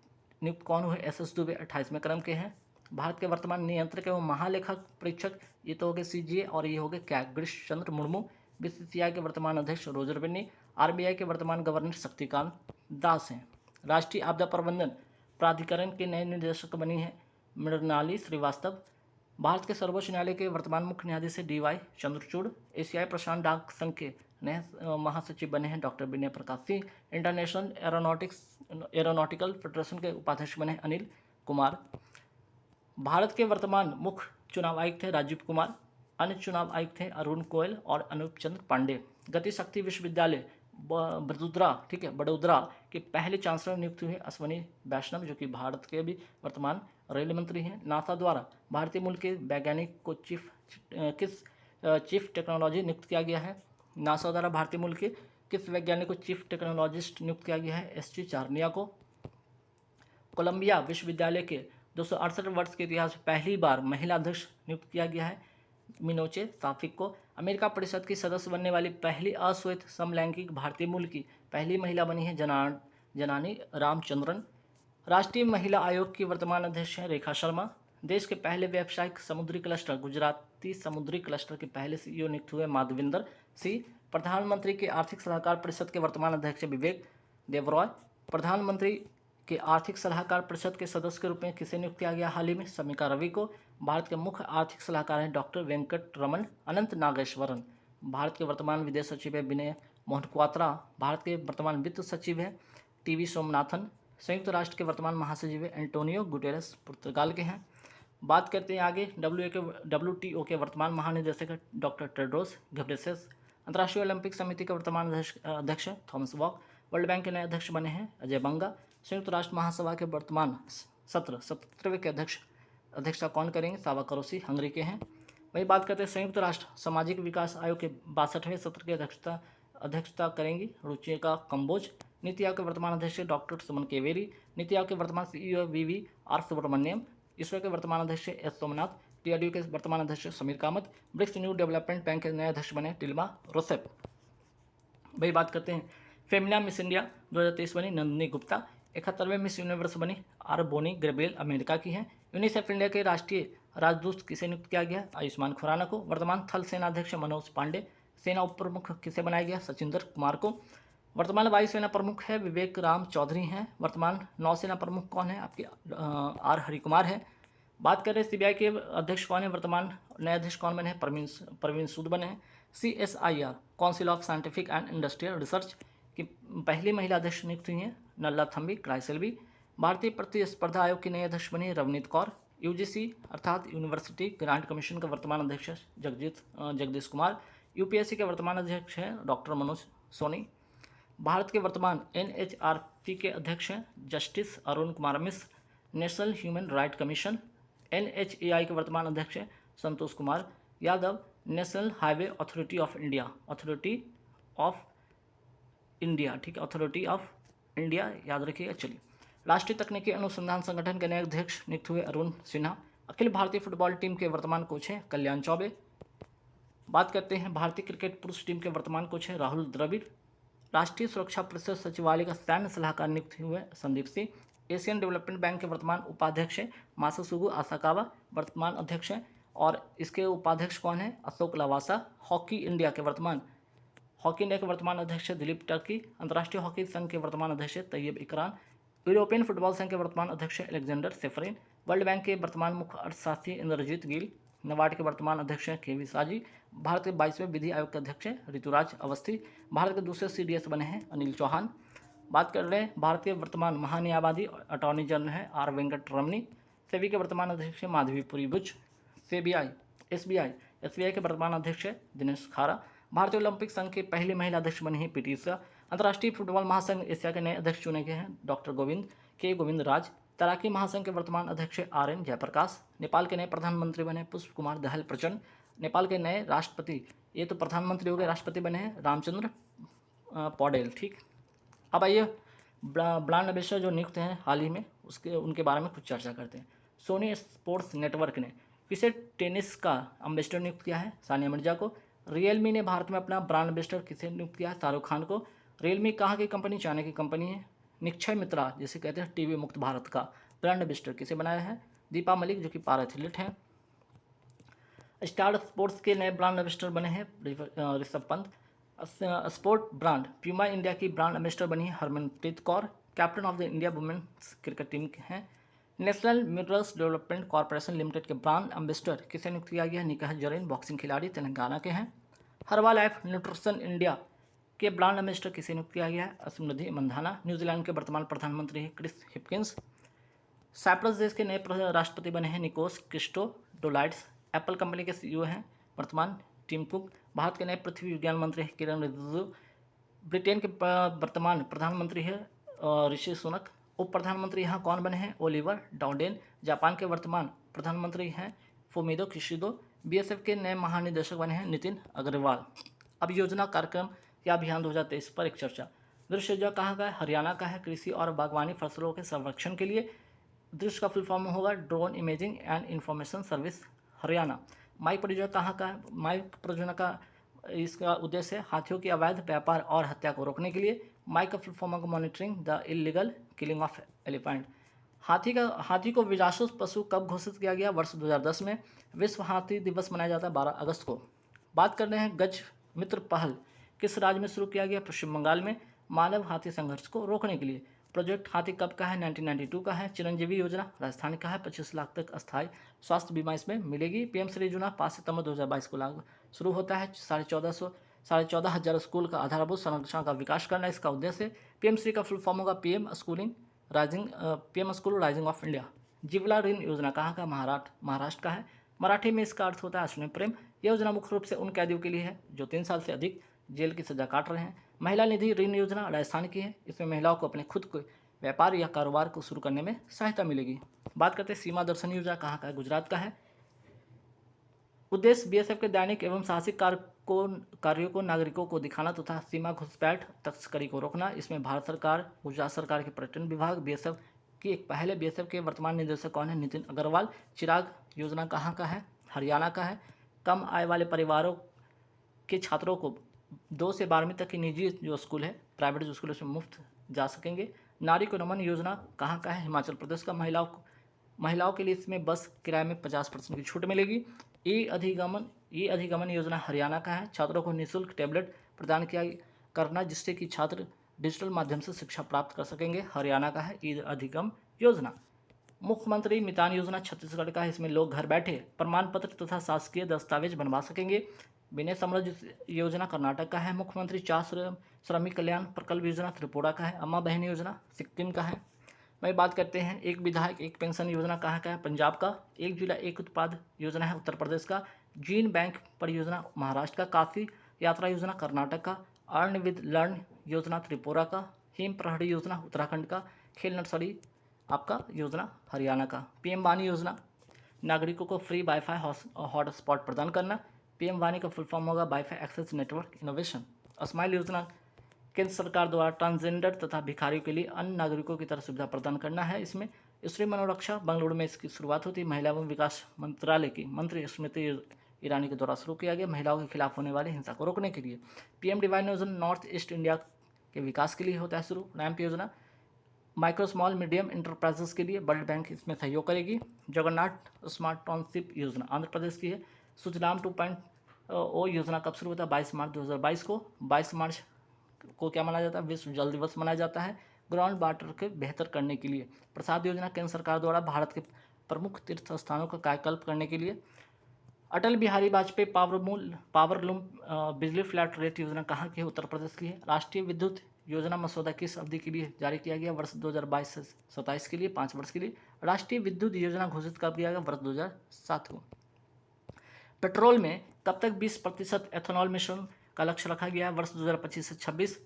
नियुक्त कौन हुए? SS दुबे 28वें क्रम के हैं। भारत के वर्तमान नियंत्रक एवं महालेखा परीक्षक ये तो हो गए CGA, और ये हो गए क्या? गिरीश चंद्र मुर्मू। BCCI के वर्तमान अध्यक्ष रोजर बिन्नी। RBI के वर्तमान गवर्नर शक्तिकांत दास हैं। राष्ट्रीय आपदा प्रबंधन प्राधिकरण के नए निदेशक बनी है मृणाली श्रीवास्तव। भारत के सर्वोच्च न्यायालय के वर्तमान मुख्य न्यायाधीश DY चंद्रचूड़। एशियाई प्रशांत डाक संघ के नए महासचिव बने हैं डॉक्टर विनय Prakash Singh. International aeronautical federation के उपाध्यक्ष बने अनिल कुमार। भारत के वर्तमान मुख्य चुनाव आयुक्त थे राजीव कुमार। अन्य चुनाव आयुक्त थे अरुण गोयल और अनूप चंद्र पांडे। गति शक्ति विश्वविद्यालय बड़ोदरा, ठीक है, बड़ोदरा के पहले चांसलर नियुक्त हुए अश्वनी वैष्णव, जो कि भारत के भी वर्तमान रेल मंत्री हैं। नासा द्वारा भारतीय मूल के वैज्ञानिक को चीफ टेक्नोलॉजी नियुक्त किया गया है? नासा द्वारा भारतीय मूल के किस वैज्ञानिक को चीफ टेक्नोलॉजिस्ट नियुक्त किया गया है? SG चारनिया को। कोलंबिया विश्वविद्यालय के 268 वर्ष के इतिहास में पहली बार महिला अध्यक्ष नियुक्त किया गया है मिनोचे साफिक को। अमेरिका परिषद की सदस्य बनने वाली पहली अश्वेत समलैंगिक भारतीय मूल की पहली महिला बनी है जनानी रामचंद्रन। राष्ट्रीय महिला आयोग की वर्तमान अध्यक्ष हैं रेखा शर्मा। देश के पहले व्यावसायिक समुद्री क्लस्टर गुजराती समुद्री क्लस्टर के पहले CEO नियुक्त हुए माधविंदर सिंह। प्रधानमंत्री के आर्थिक सलाहकार परिषद के वर्तमान अध्यक्ष विवेक देबरॉय। प्रधानमंत्री के आर्थिक सलाहकार परिषद के सदस्य के रूप में किसे नियुक्त किया गया हाल ही में? समिका रवि को। भारत के मुख्य आर्थिक सलाहकार हैं डॉक्टर वेंकट रमन अनंत नागेश्वरन। भारत के वर्तमान विदेश सचिव है विनय मोहन क्वात्रा। भारत के वर्तमान वित्त सचिव है TV सोमनाथन। संयुक्त राष्ट्र के वर्तमान महासचिव है एंटोनियो गुटेरेस, पुर्तगाल के हैं। बात करते हैं आगे। WTO के वर्तमान महानिदेशक है डॉक्टर टेड्रोस घेब्रेयेसस। अंतर्राष्ट्रीय ओलंपिक समिति के वर्तमान अध्यक्ष है थॉमस बॉक। वर्ल्ड बैंक के नए अध्यक्ष बने हैं अजय बंगा। संयुक्त राष्ट्र महासभा के वर्तमान 17वें के अध्यक्षता कौन करेंगे? सावा करोसी हंगरी के हैं। वही बात करते हैं संयुक्त राष्ट्र सामाजिक विकास आयोग के 62वें सत्र की अध्यक्षता करेंगी रुचिका कंबोज। नीति आयोग के वर्तमान अध्यक्ष डॉक्टर सुमन केवेरी। नीति आयोग के वर्तमान CEO VV.R. सुब्रमण्यम। इसरो के वर्तमान अध्यक्ष S. सोमनाथ। DRDO के वर्तमान अध्यक्ष Sameer Kamat. BRICS New Development Bank के नए अध्यक्ष बने टिल्मा रोसेप। वही बात करते हैं फेमिना मिस इंडिया 2023 बनी नंदिनी गुप्ता। 71वें मिस यूनिवर्स बनी आर बोनी ग्रेबेल, अमेरिका की हैं। यूनिसेफ इंडिया के राष्ट्रीय राजदूत किसे नियुक्त किया गया? आयुष्मान खुराना को। वर्तमान थल सेना अध्यक्ष मनोज पांडे। सेना उप प्रमुख किसे बनाया गया? सचिंदर कुमार को। वर्तमान वायुसेना प्रमुख है विवेक राम चौधरी हैं। वर्तमान नौसेना प्रमुख कौन है? आपके R. हरिकुमार है। बात करें CBI के अध्यक्ष कौन है? वर्तमान नए अध्यक्ष कौन बने हैं? परवीन सूद बने हैं। CSIR council of scientific and industrial research की पहली महिला अध्यक्ष नियुक्त हुई हैं नल्ला थम्बी क्राइसेल्वी। भारतीय प्रतिस्पर्धा आयोग की नई अध्यक्ष बनी रवनीत कौर। UGC अर्थात यूनिवर्सिटी ग्रांट कमीशन का वर्तमान अध्यक्ष जगदीश कुमार। UPSC के वर्तमान अध्यक्ष हैं डॉक्टर मनोज सोनी। भारत के वर्तमान NHRC के अध्यक्ष हैं justice Arun Kumar Mishra. National human right commission NHAI के वर्तमान अध्यक्ष हैं Santosh Kumar Yadav. National highway authority of India ठीक है, अथॉरिटी ऑफ इंडिया याद रखिएगा। चलिए, राष्ट्रीय तकनीकी अनुसंधान संगठन के नए अध्यक्ष नियुक्त हुए अरुण सिन्हा। अखिल भारतीय फुटबॉल टीम के वर्तमान कोच हैं कल्याण चौबे। बात करते हैं भारतीय क्रिकेट पुरुष टीम के वर्तमान कोच हैं राहुल द्रविड़। राष्ट्रीय सुरक्षा परिषद सचिवालय का सैन्य सलाहकार नियुक्त हुए Sandeep Singh. Asian development Bank के वर्तमान उपाध्यक्ष हैं मासासुगु आसाकावा, वर्तमान अध्यक्ष हैं, और इसके उपाध्यक्ष कौन है? अशोक लवासा। हॉकी इंडिया के वर्तमान अध्यक्ष दिलीप टर्की। अंतर्राष्ट्रीय हॉकी संघ के वर्तमान अध्यक्ष तैयब इकरान। यूरोपियन फुटबॉल संघ के वर्तमान अध्यक्ष अलेक्जेंडर सेफरिन। वर्ल्ड बैंक के वर्तमान मुख्य अर्थशास्त्री इंद्रजीत गिल। नबार्ड के वर्तमान अध्यक्ष हैं KV साजी। भारत के 22वें विधि आयोग के अध्यक्ष हैं ऋतुराज अवस्थी। भारत के दूसरे CDS बने हैं अनिल चौहान। बात कर रहे हैं भारत के वर्तमान महान्यायवादी अटॉर्नी जनरल हैं R. वेंकट रमनी। सेबी के वर्तमान अध्यक्ष हैं माधवीपुरी बुच। SBI के वर्तमान अध्यक्ष है दिनेश खारा। भारतीय ओलंपिक संघ के पहली महिला अध्यक्ष बनी है PT उषा। अंतर्राष्ट्रीय फुटबॉल महासंघ एशिया के नए अध्यक्ष चुने गए हैं डॉक्टर गोविंद राज। तैराकी महासंघ के वर्तमान अध्यक्ष RN जयप्रकाश। नेपाल के नए प्रधानमंत्री बने पुष्प कुमार दहल प्रचंड। नेपाल के नए राष्ट्रपति, ये तो प्रधानमंत्री हो गए, राष्ट्रपति बने हैं रामचंद्र पौडेल। ठीक, अब आइए ब्रांड एम्बेसडर जो नियुक्त हैं हाल ही में, उसके उनके बारे में कुछ चर्चा करते हैं। सोनी स्पोर्ट्स नेटवर्क ने किसे टेनिस का एम्बेसडर नियुक्त किया है? सानिया मिर्जा को। रियलमी ने भारत में अपना ब्रांड एम्बेसडर किसे नियुक्त किया है? शाहरुख खान को। रियलमी कहाँ की कंपनी? चाइना की कंपनी है। निक्षय मित्रा जिसे कहते हैं टीवी मुक्त भारत का ब्रांड एम्बेसडर किसे बनाया है? दीपा मलिक जो कि पारा एथलीट हैं। स्टार स्पोर्ट्स के नए ब्रांड एम्बेसडर बने हैं Rishabh Pant. Sport brand Puma India की ब्रांड एम्बेसडर बनी है Harmanpreet Kaur. Captain of the India women's cricket team के हैं। National Minerals Development Corporation Limited के ब्रांड एम्बेसडर किसे नियुक्त किया गया? निकाह जरीन बॉक्सिंग खिलाड़ी तेलंगाना के हैं। हर्बा लाइफ न्यूट्रिशन इंडिया के ब्रांड एम्बेसडर किसे नियुक्त किया गया है? स्मृति मंधाना। न्यूजीलैंड के वर्तमान प्रधानमंत्री हैं क्रिस हिपकिंस। साइप्रस देश के नए राष्ट्रपति बने हैं निकोस क्रिस्टोडोलाइड्स। एप्पल कंपनी के सीईओ हैं वर्तमान टिम कुक। भारत के नए पृथ्वी विज्ञान मंत्री हैं किरण रिजिजू। ब्रिटेन के वर्तमान प्रधानमंत्री है ऋषि सुनक। उप प्रधानमंत्री यहाँ कौन बने हैं? ओलिवर डाउडेन। जापान के वर्तमान प्रधानमंत्री हैं फुमिदो किशिदो। बीएसएफ के नए महानिदेशक बने हैं नितिन अग्रवाल। अब योजना कार्यक्रम या अभियान 2023 पर एक चर्चा। दृश्य योजना कहाँ का है? हरियाणा का है। कृषि और बागवानी फसलों के संरक्षण के लिए दृश्य का फुल फॉर्म होगा drone imaging and information service Haryana. Mike परियोजना कहाँ का है? माइक परियोजना का इसका उद्देश्य है हाथियों की अवैध व्यापार और हत्या को रोकने के लिए। माइक का फुल फॉर्म होगा monitoring the illegal killing of elephant. हाथी को विरासत पशु कब घोषित किया गया? वर्ष 2010 में। विश्व हाथी दिवस मनाया जाता है 12 अगस्त को। बात करते हैं गज मित्र पहल किस राज्य में शुरू किया गया? पश्चिम बंगाल में। मानव हाथी संघर्ष को रोकने के लिए। प्रोजेक्ट हाथी कब का है? 1992 का है। चिरंजीवी योजना राजस्थान का है। 25 लाख तक अस्थायी स्वास्थ्य बीमा इसमें मिलेगी। पीएम श्री योजना 5 सितंबर 2022 को लागू शुरू होता है। 14,500 स्कूल का आधारभूत संरचना का विकास करना इसका उद्देश्य। पीएम श्री का फुल फॉर्म होगा PM school rising of India. जीवला ऋण योजना कहाँ का? महाराष्ट्र का है। मराठी में इसका अर्थ होता है अश्विनी प्रेम। यह योजना मुख्य रूप से उन कैदियों के लिए है जो 3 साल से अधिक जेल की सजा काट रहे हैं। महिला निधि ऋण योजना राजस्थान की है। इसमें महिलाओं को अपने खुद के व्यापार या कारोबार को शुरू करने में सहायता मिलेगी। बात करते हैं सीमा दर्शन योजना कहाँ का है? गुजरात का है। उद्देश्य बीएसएफ के दैनिक एवं साहसिक कार्यों को नागरिकों को दिखाना तथा सीमा घुसपैठ तस्करी को रोकना। इसमें भारत सरकार, गुजरात सरकार के पर्यटन विभाग, बीएसएफ की एक पहले बीएसएफ के वर्तमान निदेशक कौन है? नितिन अग्रवाल। चिराग योजना कहाँ का है? हरियाणा का है। कम आय वाले परिवारों के छात्रों को 2 से 12वीं तक की निजी जो स्कूल है, प्राइवेट जो स्कूल है, उसमें मुफ्त जा सकेंगे। नारी को नमन योजना कहाँ का है? हिमाचल प्रदेश का। महिलाओं के लिए इसमें बस किराए में 50% की छूट मिलेगी। ई अधिगमन योजना हरियाणा का है। छात्रों को निःशुल्क टैबलेट प्रदान किया करना जिससे कि छात्र डिजिटल माध्यम से शिक्षा प्राप्त कर सकेंगे, हरियाणा का है ई अधिगम योजना। मुख्यमंत्री मितान योजना छत्तीसगढ़ का है। इसमें लोग घर बैठे प्रमाण पत्र तथा शासकीय दस्तावेज बनवा सकेंगे। विनय समृद्धि योजना कर्नाटक का है। मुख्यमंत्री 4 श्रमिक कल्याण प्रकल्प योजना त्रिपुरा का है। अम्मा बहन योजना सिक्किम का है। वही बात करते हैं एक विधायक एक पेंशन योजना कहाँ का है? पंजाब का। 1 जुलाई 1 उत्पाद योजना है उत्तर प्रदेश का। जीन बैंक परियोजना महाराष्ट्र का। काशी यात्रा योजना कर्नाटक का। अर्न विद लर्न योजना त्रिपुरा का। हिम प्रहरी योजना उत्तराखंड का। खेल नर्सरी आपका योजना हरियाणा का। पीएम वानी योजना नागरिकों को फ्री वाईफाई हॉटस्पॉट प्रदान करना। पीएम वानी का फुल फॉर्म होगा wifi access network innovation. SMILE योजना केंद्र सरकार द्वारा ट्रांसजेंडर तथा भिखारियों के लिए अन्य नागरिकों की तरह सुविधा प्रदान करना है। इसमें स्त्री मनोरक्षा बेंगलुरु में इसकी शुरुआत होती है। महिला एवं विकास मंत्रालय की मंत्री स्मृति ईरानी के द्वारा शुरू किया गया महिलाओं के खिलाफ होने वाली हिंसा को रोकने के लिए। पीएम डिवाइन योजना नॉर्थ ईस्ट इंडिया के विकास के लिए होता है शुरू। रैम्प योजना माइक्रो स्मॉल मीडियम इंटरप्राइजेस के लिए वर्ल्ड बैंक इसमें सहयोग करेगी। जगन्नाथ स्मार्ट टाउनशिप योजना आंध्र प्रदेश की है। सुजलाम 2.0 योजना कब शुरू होता है? 22 मार्च 2022 को। 22 मार्च को क्या मनाया जाता है? विश्व जल दिवस मनाया जाता है ग्राउंड वाटर के बेहतर करने के लिए। प्रसाद योजना केंद्र सरकार द्वारा भारत के प्रमुख तीर्थ स्थानों का कायाकल्प करने के लिए। अटल बिहारी वाजपेयी पावरलूम बिजली फ्लैट रेट योजना कहाँ की है? उत्तर प्रदेश की है। राष्ट्रीय विद्युत योजना मसौदा किस अवधि के लिए जारी किया गया? वर्ष 2022 से 27 के लिए, 5 वर्ष के लिए। राष्ट्रीय विद्युत योजना घोषित कब किया गया? वर्ष 2007 को। पेट्रोल में कब तक 20% एथेनॉल मिश्रण का लक्ष्य रखा गया है? वर्ष 2025 से 26।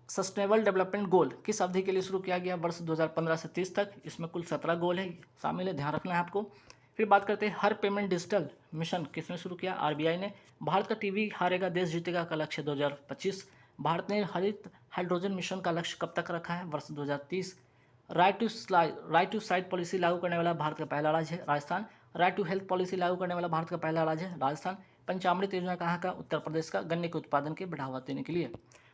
सस्टेनेबल डेवलपमेंट गोल किस अवधि के लिए शुरू किया गया? वर्ष 2015 से 30 तक। इसमें कुल 17 गोल है शामिल है, ध्यान रखना है आपको। फिर बात करते हैं हर पेमेंट डिजिटल मिशन किसने शुरू किया? आरबीआई ने। भारत का टीवी हारेगा देश जीतेगा का लक्ष्य 2025 भारत ने हरित हाइड्रोजन मिशन का लक्ष्य कब तक रखा है? वर्ष 2030। राइट टू साइट पॉलिसी लागू करने वाला भारत का पहला राज्य है Rajasthan. Right to health policy लागू करने वाला भारत का पहला राज्य है राजस्थान। पंचामृत योजना कहाँ का? उत्तर प्रदेश का, गन्ने के उत्पादन के बढ़ावा देने के लिए।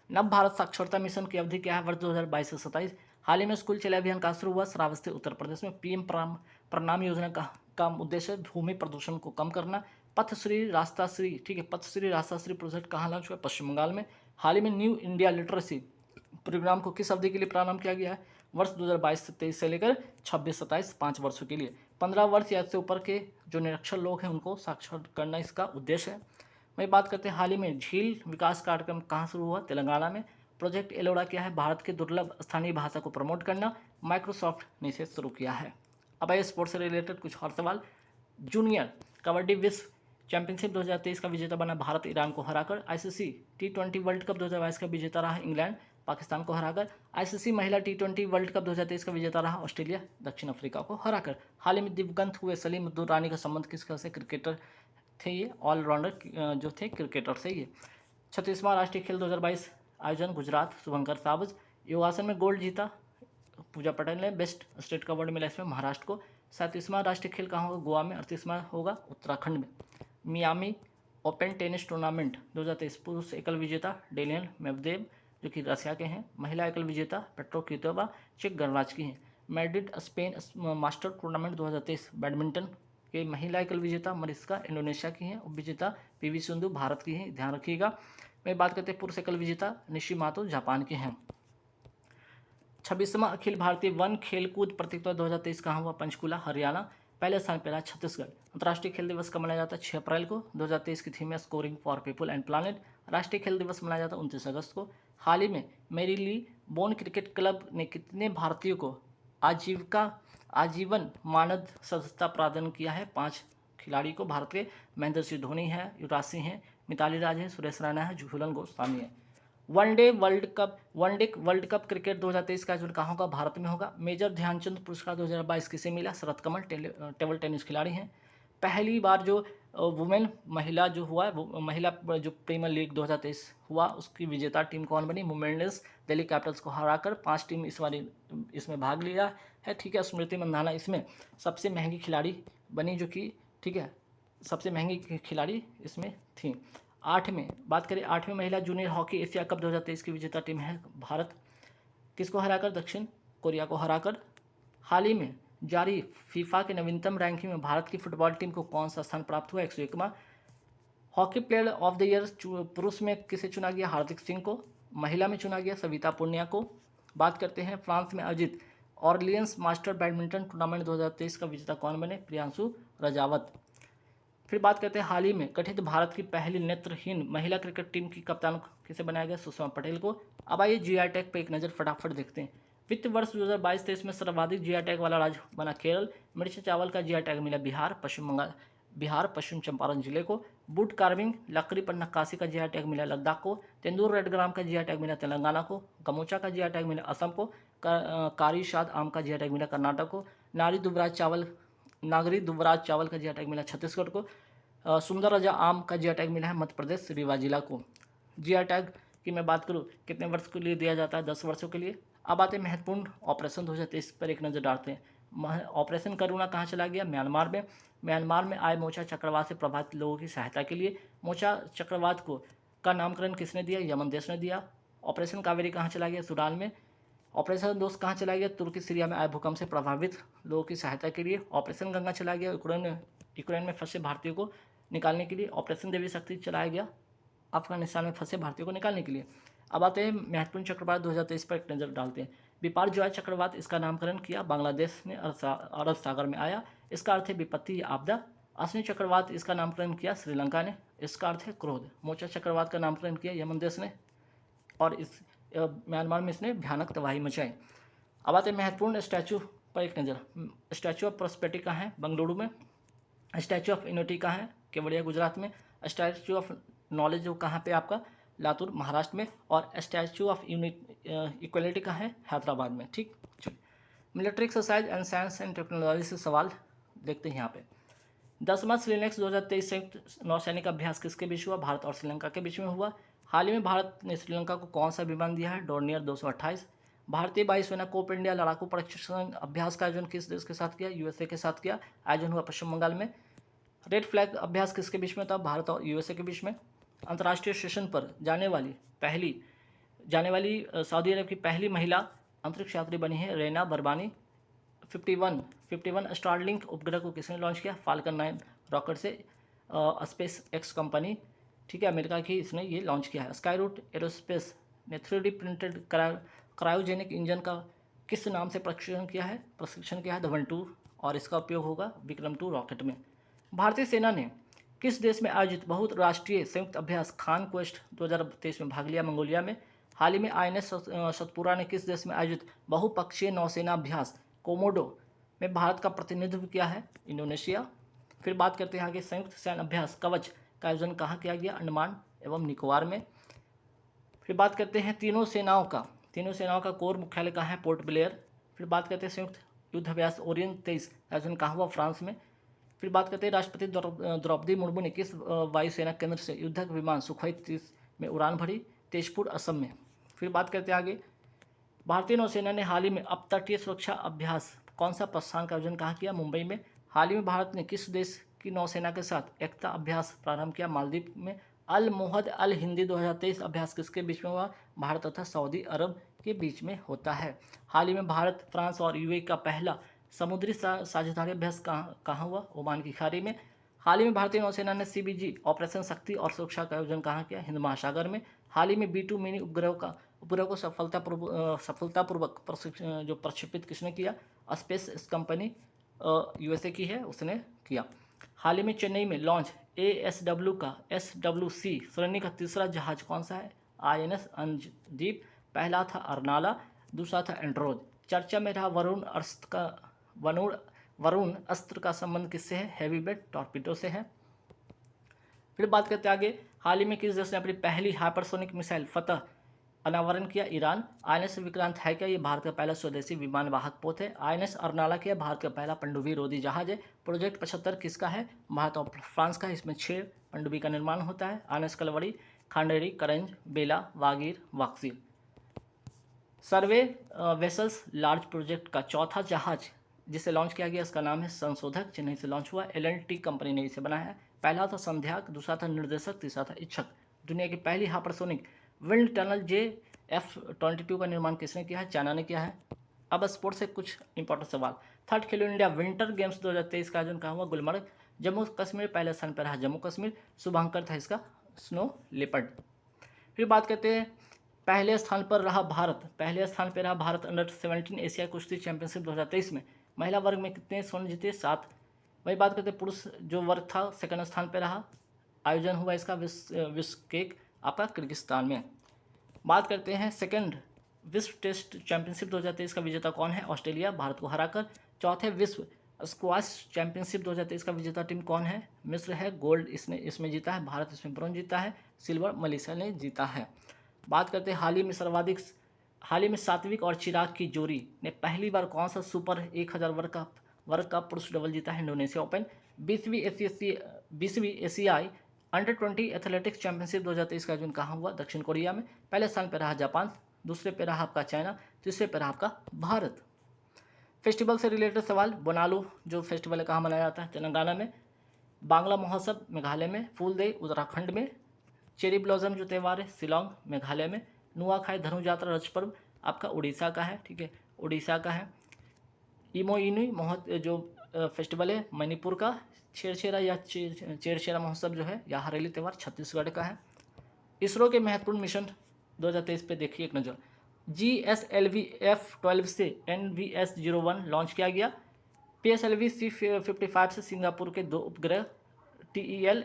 नव भारत साक्षरता मिशन की अवधि क्या है? वर्ष 2022 से 27। हाल ही में स्कूल चले अभियान का शुरू हुआ श्रावस्ती उत्तर प्रदेश में। पीएम प्रणाम योजना का उद्देश्य भूमि प्रदूषण को कम करना। पथश्री रास्ता श्री, ठीक है, पथश्री रास्ता श्री प्रोजेक्ट कहाँ लॉन्च हुआ? पश्चिम बंगाल में। हाल ही में न्यू इंडिया लिटरेसी प्रोग्राम को किस अवधि के लिए प्रारंभ किया गया है? वर्ष 2022 से 23 से लेकर 26-27 5 वर्षों के लिए। 15 वर्ष या इससे ऊपर के जो निरक्षर लोग हैं उनको साक्षर करना इसका उद्देश्य है। वही बात करते हैं, हाल ही में झील विकास कार्यक्रम कहाँ शुरू हुआ? तेलंगाना में। प्रोजेक्ट एलोरा क्या है? भारत की दुर्लभ स्थानीय भाषा को प्रमोट करना। माइक्रोसॉफ्ट ने इसे शुरू किया है। अब आइए स्पोर्ट्स से रिलेटेड कुछ और सवाल। जूनियर कबड्डी विश्व चैंपियनशिप 2023 का विजेता बना भारत ईरान को हराकर। आईसीसी T20 वर्ल्ड कप 2022 का विजेता रहा इंग्लैंड पाकिस्तान को हराकर। आईसीसी महिला T20 वर्ल्ड कप 2023 का विजेता रहा ऑस्ट्रेलिया दक्षिण अफ्रीका को हराकर। हाल ही में दिवंगत हुए सलीम दुर्रानी का संबंध किसका से? क्रिकेटर थे ये, ऑलराउंडर जो थे क्रिकेटर से ये। 36वां राष्ट्रीय खेल 2022 आयोजन गुजरात, शुभंकर सावज। योगासन में गोल्ड जीता पूजा पटेल ने। बेस्ट स्टेट का अवार्ड मिला इसमें महाराष्ट्र को। 37वां राष्ट्रीय खेल कहाँ होगा? गोवा में। 38वां होगा उत्तराखंड में। मियामी ओपन टेनिस टूर्नामेंट 2023 पुरुष एकल विजेता डेनियल मेदवेदेव जो कि रसिया के हैं। महिला एकल विजेता पेट्रो क्विटोवा चेक गणराज्य की हैं। Madrid Spain master tournament 2023 badminton के महिला एकल विजेता मरिस्का इंडोनेशिया की हैं। उप विजेता पीवी सिंधु भारत की हैं, ध्यान रखिएगा। मैं बात करते हैं पुरुष एकल विजेता निशिमातो जापान के हैं। 26वां अखिल भारतीय वन खेलकूद प्रतियोगिता 2023 कहाँ हुआ? पंचकुला हरियाणा। पहले स्थान पर रहा छत्तीसगढ़। अंतर्राष्ट्रीय खेल दिवस कब मनाया जाता है? 6 अप्रैल को। 2023 की थीम है scoring for people and planet. राष्ट्रीय खेल दिवस मनाया जाता है 29 अगस्त को। हाल ही में मेरीली बोन क्रिकेट क्लब ने कितने भारतीयों को आजीवन मानद सदस्यता प्रदान किया है? 5 खिलाड़ी को। भारत के महेंद्र सिंह धोनी है, युवराज सिंह है, मिताली राज है, सुरेश रैना है, झूलन गोस्वामी है। वनडे वर्ल्ड कप क्रिकेट 2023 का आयोजन कहाँ होगा? भारत में होगा। मेजर ध्यानचंद पुरस्कार 2022 किसे मिला? शरत कमल टेबल टेनिस खिलाड़ी हैं। पहली बार जो वुमेन महिला जो हुआ है वो महिला जो प्रीमियर लीग 2023 हुआ उसकी विजेता टीम कौन बनी? मुंबई इंडियंस दिल्ली कैपिटल्स को हराकर 5 टीम इस बार इसमें भाग लिया है, ठीक है। स्मृति मंधाना इसमें सबसे महंगी खिलाड़ी बनी जो कि, ठीक है, सबसे महंगी खिलाड़ी इसमें थी। 8 में बात करें, 8वीं महिला जूनियर हॉकी एशिया कप 2023 की विजेता टीम है भारत। किसको हराकर? दक्षिण कोरिया को हराकर। हाल ही में जारी फीफा के नवीनतम रैंकिंग में भारत की फुटबॉल टीम को कौन सा स्थान प्राप्त हुआ? 101वां। Hockey player of the year पुरुष में किसे चुना गया? हार्दिक सिंह को। महिला में चुना गया सविता पुनिया को। बात करते हैं फ्रांस में आयोजित ऑरलियंस मास्टर बैडमिंटन टूर्नामेंट 2023 का विजेता कौन बने? प्रियांशु रजावत। फिर बात करते हैं हाल ही में गठित भारत की पहली नेत्रहीन महिला क्रिकेट टीम की कप्तान किसे बनाया गया? सुषमा पटेल को। अब आइए जीआई टैग पे एक नज़र फटाफट देखते हैं। वित्त वर्ष 2022-23 में सर्वाधिक जीआई टैग वाला राज्य बना केरल। मिर्च चावल का जीआई टैग मिला बिहार पश्चिम चंपारण जिले को। वुड कार्विंग लकड़ी पर नक्काशी का जीआई टैग मिला लद्दाख को। तेंदूर रेड ग्राम का जीआई टैग मिला तेलंगाना को। गमोचा का जीआई टैग मिला असम को। कारी शाद आम का जीआई टैग मिला कर्नाटक को। नागरी दुबराज चावल का जीआई टैग मिला छत्तीसगढ़ को। सुंदर राजा आम का जीआई टैग मिला है मध्य प्रदेश रीवा जिला को। जीआई टैग की मैं बात करूँ कितने वर्ष के लिए दिया जाता है? 10 वर्षों के लिए। अब आते हैं महत्वपूर्ण ऑपरेशन 2023 पर एक नज़र डालते हैं। ऑपरेशन करुणा कहाँ चला गया? म्यांमार में आए मोचा चक्रवात से प्रभावित लोगों की सहायता के लिए। मोचा चक्रवात का नामकरण किसने दिया? यमन देश ने दिया। ऑपरेशन कावेरी कहाँ चला गया? सूडान में। ऑपरेशन दोस्त कहाँ चला गया? तुर्की सीरिया में आए भूकंप से प्रभावित लोगों की सहायता के लिए। ऑपरेशन गंगा चला गया यूक्रेन में फंसे भारतीयों को निकालने के लिए। ऑपरेशन देवी शक्ति चलाया गया अफगानिस्तान में फंसे भारतीयों को निकालने के लिए। अब आते हैं महत्वपूर्ण चक्रवात 2023 पर एक नज़र डालते हैं। बिपारजॉय चक्रवात इसका नामकरण किया बांग्लादेश ने अरब सागर में आया। इसका अर्थ है विपत्ति या आपदा। असनी चक्रवात इसका नामकरण किया श्रीलंका ने। इसका अर्थ है क्रोध। मोचा चक्रवात का नामकरण किया यमन देश ने और इस म्यांमार में इसने भयानक तबाही मचाई। अब आते हैं महत्वपूर्ण स्टैचू पर एक नज़र। स्टैचू ऑफ प्रॉस्पेरिटी कहाँ है? बेंगलुरु में। स्टैचू ऑफ यूनिटी कहाँ है? केवड़िया गुजरात में। स्टैचू ऑफ नॉलेज जो कहाँ पे आपका? लातूर महाराष्ट्र में। और स्टैचू ऑफ इक्वलिटी कहाँ है? हैदराबाद में। ठीक, चलिए military exercise and science and technology से सवाल देखते हैं यहाँ पे। 10वां श्रीलैक्स 2023 संयुक्त नौसैनिक अभ्यास किसके बीच हुआ? भारत और श्रीलंका के बीच में हुआ। हाल ही में भारत ने श्रीलंका को कौन सा विमान दिया है? डोर्नियर 228। भारतीय वायुसेना कोप इंडिया लड़ाकू प्रशिक्षण अभ्यास का आयोजन किस देश के साथ किया? यूएसए के साथ किया। आयोजन हुआ पश्चिम बंगाल में। रेड फ्लैग अभ्यास किसके बीच में था? भारत और यूएसए के बीच में। अंतर्राष्ट्रीय स्टेशन पर जाने वाली सऊदी अरब की पहली महिला अंतरिक्ष यात्री बनी है रेना बरबानी। 51 स्टारलिंक उपग्रह को किसने लॉन्च किया? फाल्कन 9 रॉकेट से स्पेस एक्स कंपनी, ठीक है, अमेरिका की, इसने ये लॉन्च किया है। स्काई रूट एरोस्पेस ने 3D प्रिंटेड क्रायोजेनिक इंजन का किस नाम से प्रशिक्षण किया है? धवन 2, और इसका उपयोग होगा विक्रम 2 रॉकेट में। भारतीय सेना ने किस देश में आयोजित बहुराष्ट्रीय संयुक्त अभ्यास खान क्वेस्ट 2023 में भाग लिया? मंगोलिया में। हाल ही में INS सतपुरा ने किस देश में आयोजित बहुपक्षीय नौसेना अभ्यास कोमोडो में भारत का प्रतिनिधित्व किया है? इंडोनेशिया। फिर बात करते हैं आगे, संयुक्त सैन्य अभ्यास कवच का आयोजन कहाँ किया गया? अंडमान एवं निकोबार में। फिर बात करते हैं तीनों सेनाओं का कोर मुख्यालय कहाँ है? Port Blair. फिर बात करते हैं संयुक्त युद्ध अभ्यास ओरियन 23 आयोजन कहाँ हुआ? फ्रांस में। फिर बात करते हैं राष्ट्रपति द्रौपदी मुर्मू ने किस वायुसेना केंद्र से युद्धक विमान सुखोई 30 में उड़ान भरी? तेजपुर असम में। फिर बात करते हैं आगे, भारतीय नौसेना ने हाल ही में अपतटीय सुरक्षा अभ्यास कौन सा प्रस्थान का आयोजन कहाँ किया? मुंबई में। हाल ही में भारत ने किस देश की नौसेना के साथ एकता अभ्यास प्रारंभ किया? मालदीव में। अल मोहद अल हिंदी 2023 अभ्यास किसके बीच में हुआ? भारत तथा सऊदी अरब के बीच में होता है। हाल ही में भारत, फ्रांस और यूएई का पहला समुद्री साझेदारी अभ्यास कहाँ हुआ? ओमान की खाड़ी में। हाल ही में भारतीय नौसेना ने CBG ऑपरेशन शक्ति और सुरक्षा का आयोजन कहाँ किया? हिंद महासागर में। हाल ही में B2 मिनी उपग्रह को सफलतापूर्वक प्रक्षेपित किसने किया? स्पेस एक्स कंपनी, यूएसए की है, उसने किया। हाल ही में चेन्नई में लॉन्च ASW का SWC श्रेणी का तीसरा जहाज कौन सा है? INS अंजदीप। पहला था अर्नाला, दूसरा था एंड्रोज। चर्चा में रहा वरुण अस्त्र का संबंध किससे है? हैवीवेट टॉर्पीडो से है। फिर बात करते हैं आगे, हाल ही में किस देश ने अपनी पहली हाइपरसोनिक मिसाइल फतह अनावरण किया? ईरान। INS विक्रांत है क्या? ये भारत का पहला स्वदेशी विमान वाहक पोत है। INS अर्नाला क्या है? भारत का पहला पनडुब्बी रोधी जहाज है। प्रोजेक्ट 75 किसका है? भारत और फ्रांस का। इसमें 6 पनडुब्बी का निर्माण होता है। INS कलवड़ी, खांडेरी, करंज, बेला, वागीर, वाक्सी। सर्वे वेसल्स लार्ज प्रोजेक्ट का चौथा जहाज जिसे लॉन्च किया गया, इसका नाम है संशोधक, चेन्नई से लॉन्च हुआ। L&T कंपनी ने इसे बनाया है। पहला था संध्याक, दूसरा था निर्देशक, तीसरा था इच्छक। दुनिया की पहली हाइपरसोनिक विंड टनल JF-22 का निर्माण किसने किया है? चाइना ने किया है। अब स्पोर्ट्स से कुछ इंपॉर्टेंट सवाल। 3rd खेलो इंडिया विंटर गेम्स 2023 का आयोजन कहाँ हुआ? गुलमर्ग। जम्मू कश्मीर पहले स्थान पर रहा जम्मू कश्मीर, शुभांकर था इसका स्नो लेपर्ड। फिर बात करते हैं, पहले स्थान पर रहा भारत अंडर 17 एशिया कुश्ती चैंपियनशिप 2023 में महिला वर्ग में कितने स्वर्ण जीते? 7। वही बात करते हैं, पुरुष जो वर्ग था सेकंड स्थान पर रहा। आयोजन हुआ इसका बिश्केक आपका किर्गिस्तान में। बात करते हैं सेकंड विश्व टेस्ट चैंपियनशिप 2023 का विजेता कौन है? ऑस्ट्रेलिया, भारत को हराकर। चौथे विश्व स्क्वाश चैंपियनशिप 2023 का विजेता टीम कौन है? मिस्र है। गोल्ड इसमें जीता है भारत, इसमें ब्रॉन्ज जीता है। सिल्वर मलेशिया ने जीता है। बात करते हैं हाल ही में सात्विक और चिराग की जोड़ी ने पहली बार कौन सा सुपर 1000 वर्ग का पुरुष डबल जीता है? Indonesia open. 20वीं एशियाई अंडर 20 एथलेटिक्स चैंपियनशिप 2023 का आयोजन कहाँ हुआ? दक्षिण कोरिया में। पहले स्थान पर रहा जापान, दूसरे पे रहा आपका चाइना, तीसरे पे रहा आपका भारत। फेस्टिवल से रिलेटेड सवाल, बोनालू जो फेस्टिवल है कहाँ मनाया जाता है? तेलंगाना में। बांग्ला महोत्सव मेघालय में। फूल दे उत्तराखंड में। चेरी ब्लॉसम जो त्यौहार है शिलोंग मेघालय में। नुआखाई धनु यात्रा रज पर्व आपका उड़ीसा का है, ठीक है, उड़ीसा का है। इमोइनी जो फेस्टिवल है मणिपुर का। छेरछेरा महोत्सव जो है या हरेली त्यौहार छत्तीसगढ़ का है। इसरो के महत्वपूर्ण मिशन 2023 पे देखिए एक नज़र। GSLV F-12 से NVS-01 लॉन्च किया गया। PSLV C-55 से सिंगापुर के 2 उपग्रह TEL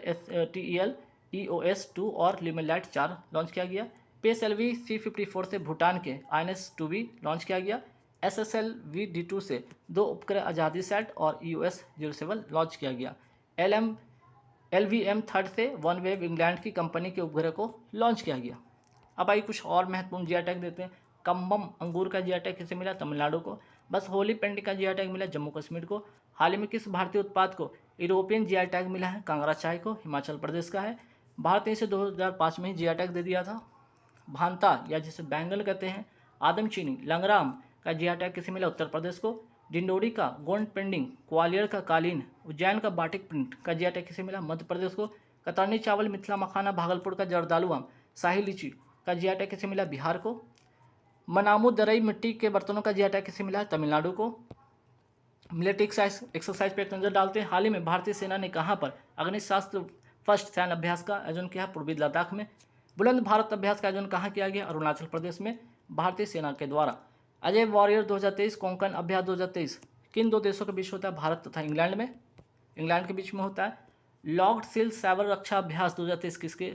EOS-2 और लिमेलाइट 4 लॉन्च किया गया। PSLV C-54 से भूटान के INS-2B लॉन्च किया गया। SSLV-D2 से 2 उपग्रह आज़ादी सैट और EOS-07 लॉन्च किया गया। LVM-3 से OneWeb इंग्लैंड की कंपनी के उपग्रह को लॉन्च किया गया। अब आइए कुछ और महत्वपूर्ण जीआई टैग देते हैं। कम्बम अंगूर का जीआई टैग किसे मिला? तमिलनाडु को। बस होली पेंटिंग का जीआई टैग मिला जम्मू कश्मीर को। हाल ही में किस भारतीय उत्पाद को यूरोपियन जीआई टैग मिला है? कांगड़ा चाय को, हिमाचल प्रदेश का है। भारत ने इसे 2005 में ही जीआई टैग दे दिया था। भांता या जिसे बैंगन कहते हैं, आदमचीनी, लंगराम का जीआई टैग किसे मिला? उत्तर प्रदेश को। डिंडोरी का गोंड पेंडिंग, ग्वालियर का कालीन, उज्जैन का बाटिक प्रिंट का जीआई टैग किसे मिला? मध्य प्रदेश को। कतरनी चावल, मिथिला मखाना, भागलपुर का जर्दालू आम, शाही लीची का जीआई टैग किसे मिला? बिहार को। मनामू दरई मिट्टी के बर्तनों का जीआई टैग किसे मिला? तमिलनाडु को। मिलिट्री एक्सरसाइज पे एक नजर डालते हैं। हाल ही में भारतीय सेना ने कहां पर अग्निशास्त्र फर्स्ट सैन्य अभ्यास का आयोजन किया? पूर्वी लद्दाख में। बुलंद भारत अभ्यास का आयोजन कहां किया गया? अरुणाचल प्रदेश में, भारतीय सेना के द्वारा। अजय वॉरियर 2023 कोंकण अभ्यास 2023 किन दो देशों के बीच होता है? भारत तथा इंग्लैंड में, इंग्लैंड के बीच में होता है। लॉक्ड सिल साइबर रक्षा अभ्यास 2023 किसके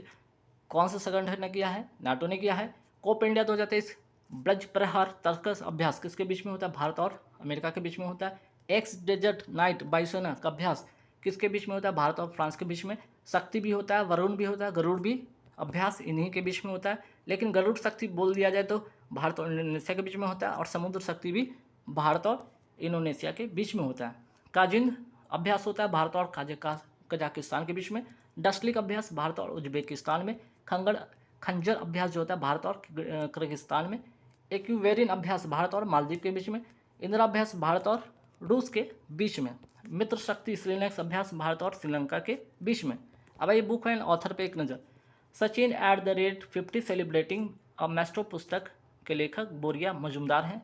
कौन से संगठन ने किया है? नाटो ने किया है। कोप इंडिया 2023 ब्रज प्रहार तर्कस अभ्यास किसके बीच में होता है? भारत और अमेरिका के बीच में होता है। एक्स डेजर्ट नाइट वायुसेना का अभ्यास किसके बीच में होता है? भारत और फ्रांस के बीच में। शक्ति भी होता है, वरुण भी होता है, गरुड़ भी अभ्यास इन्हीं के बीच में होता है। लेकिन गरुड़ शक्ति बोल दिया जाए तो भारत और इंडोनेशिया के बीच में होता है, और समुद्र शक्ति भी भारत और इंडोनेशिया के बीच में होता है। काजिन अभ्यास होता है भारत और कजाकिस्तान के बीच में। डस्लिक अभ्यास भारत और उज्बेकिस्तान में। खंजर अभ्यास जो होता है भारत और किर्गिस्तान में। एक्यूवेरिन अभ्यास भारत और मालदीव के बीच में। इंदिरा अभ्यास भारत और रूस के बीच में। मित्र शक्ति श्रीलंका अभ्यास भारत और श्रीलंका के बीच में। अब ये बुक एंड ऑथर पे एक नज़र। सचिन @50 सेलिब्रेटिंग अ मैस्ट्रो पुस्तक के लेखक बोरिया मजुमदार हैं।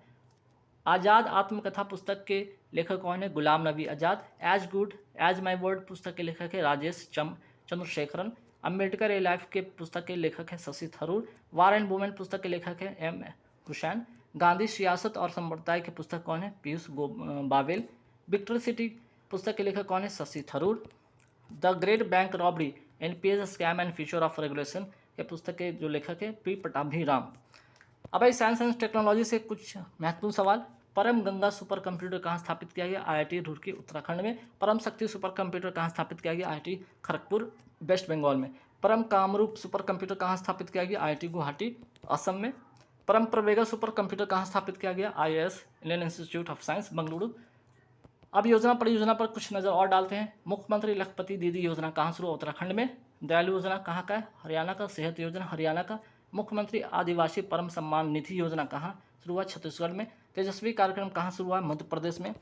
आज़ाद आत्मकथा पुस्तक के लेखक कौन है? Ghulam Nabi Azad. As good as my word पुस्तक के लेखक है राजेश चंद्रशेखरन। अम्बेडकर ए लाइफ के पुस्तक के लेखक है Shashi Tharoor. War and women पुस्तक के लेखक है एम हुसैन। गांधी सियासत और संप्रदाय के पुस्तक कौन है? पीयूष बावेल। विक्टर सिटी पुस्तक के लेखक कौन है? Shashi Tharoor. The great bank robbery NPS scam and future of regulation के पुस्तक के जो लेखक है पी पटाभिराम। अब भाई साइंस एंड टेक्नोलॉजी से कुछ महत्वपूर्ण सवाल। परम गंगा सुपर कंप्यूटर कहाँ स्थापित किया गया? आईआईटी रुड़की उत्तराखंड में। परम शक्ति सुपर कंप्यूटर कहाँ स्थापित किया गया? आईआईटी खड़गपुर वेस्ट बंगाल में। परम कामरूप सुपर कंप्यूटर कहाँ स्थापित किया गया? आईआईटी गुवाहाटी असम में। परम प्रवेगा सुपर कंप्यूटर कहाँ स्थापित किया गया? IIS Indian institute of science Bengaluru. अब योजना परियोजना पर कुछ नज़र और डालते हैं। मुख्यमंत्री लखपति दीदी योजना कहाँ शुरू? उत्तराखंड में। दयालु योजना कहाँ का है? हरियाणा का। सेहत योजना हरियाणा का। मुख्यमंत्री आदिवासी परम सम्मान निधि योजना कहाँ शुरू हुआ? छत्तीसगढ़ में। तेजस्वी कार्यक्रम कहाँ शुरू हुआ? मध्य प्रदेश में।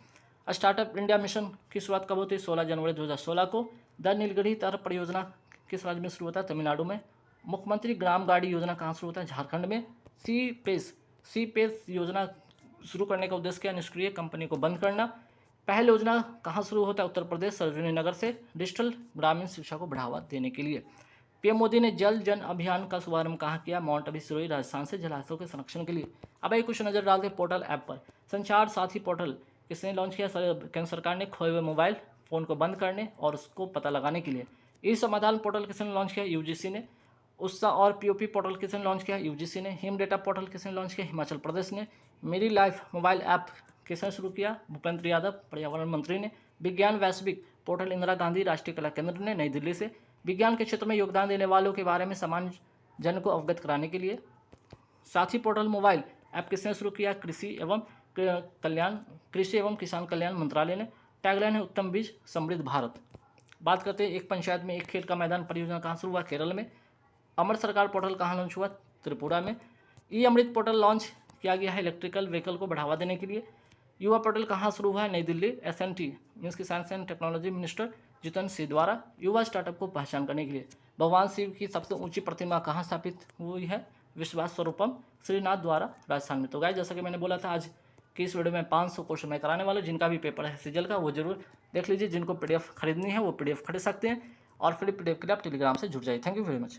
स्टार्टअप इंडिया मिशन की शुरुआत कब होती है? 16 जनवरी 2016 को। द नीलगिरी तर परियोजना किस राज्य में शुरू होता है? तमिलनाडु में। मुख्यमंत्री ग्राम गाड़ी योजना कहाँ शुरू होता है? झारखंड में। सी पेस योजना शुरू करने का उद्देश्य क्या? निष्क्रिय कंपनी को बंद करना। पहल योजना कहाँ शुरू होता है? उत्तर प्रदेश सरोजिनी नगर से। डिजिटल ग्रामीण शिक्षा को बढ़ावा देने के लिए। पीएम मोदी ने जल जन अभियान का शुभारंभ कहाँ किया? माउंट अबू सिरोही राजस्थान से जलाशयों के संरक्षण के लिए। अब एक कुछ नजर डालते हैं पोर्टल ऐप पर। संचार साथी पोर्टल किसने लॉन्च किया? केंद्र सरकार ने खोए हुए मोबाइल फ़ोन को बंद करने और उसको पता लगाने के लिए। ई समाधान पोर्टल किसने लॉन्च किया? यूजीसी ने। उत्साह और पीओपी पोर्टल किसने लॉन्च किया? यूजीसी ने। हिम डेटा पोर्टल किसने लॉन्च किया? हिमाचल प्रदेश ने। मेरी लाइफ मोबाइल ऐप किसने शुरू किया? भूपेंद्र यादव पर्यावरण मंत्री ने। विज्ञान वैश्विक पोर्टल इंदिरा गांधी राष्ट्रीय कला केंद्र ने नई दिल्ली से। विज्ञान के क्षेत्र में योगदान देने वालों के बारे में सामान्य जन को अवगत कराने के लिए। साथी पोर्टल मोबाइल ऐप किसने शुरू किया? कृषि एवं किसान कल्याण मंत्रालय ने। टैगलाइन है उत्तम बीज समृद्ध भारत। बात करते हैं एक पंचायत में एक खेल का मैदान परियोजना कहाँ शुरू हुआ? केरल में। अमर सरकार पोर्टल कहाँ लॉन्च हुआ? त्रिपुरा में। ई अमृत पोर्टल लॉन्च किया गया है इलेक्ट्रिकल व्हीकल को बढ़ावा देने के लिए। युवा पोर्टल कहाँ शुरू हुआ है? नई दिल्ली। एसएनटी मीन्स की science and technology minister Jitendra Singh द्वारा युवा स्टार्टअप को पहचान करने के लिए। भगवान शिव की सबसे ऊंची प्रतिमा कहाँ स्थापित हुई है? विश्वास स्वरूपम श्रीनाथ द्वारा राजस्थान में। तो गाइस जैसा कि मैंने बोला था आज कि इस वीडियो में 500 क्वेश्चन मैं कराने वाला हूं। जिनका भी पेपर है सीजल का वो जरूर देख लीजिए। जिनको पीडीएफ खरीदनी है वो पीडीएफ खरीद सकते हैं और फिर पीडीएफ के लिए आप टेलीग्राम से जुड़ जाइए। Thank you very much.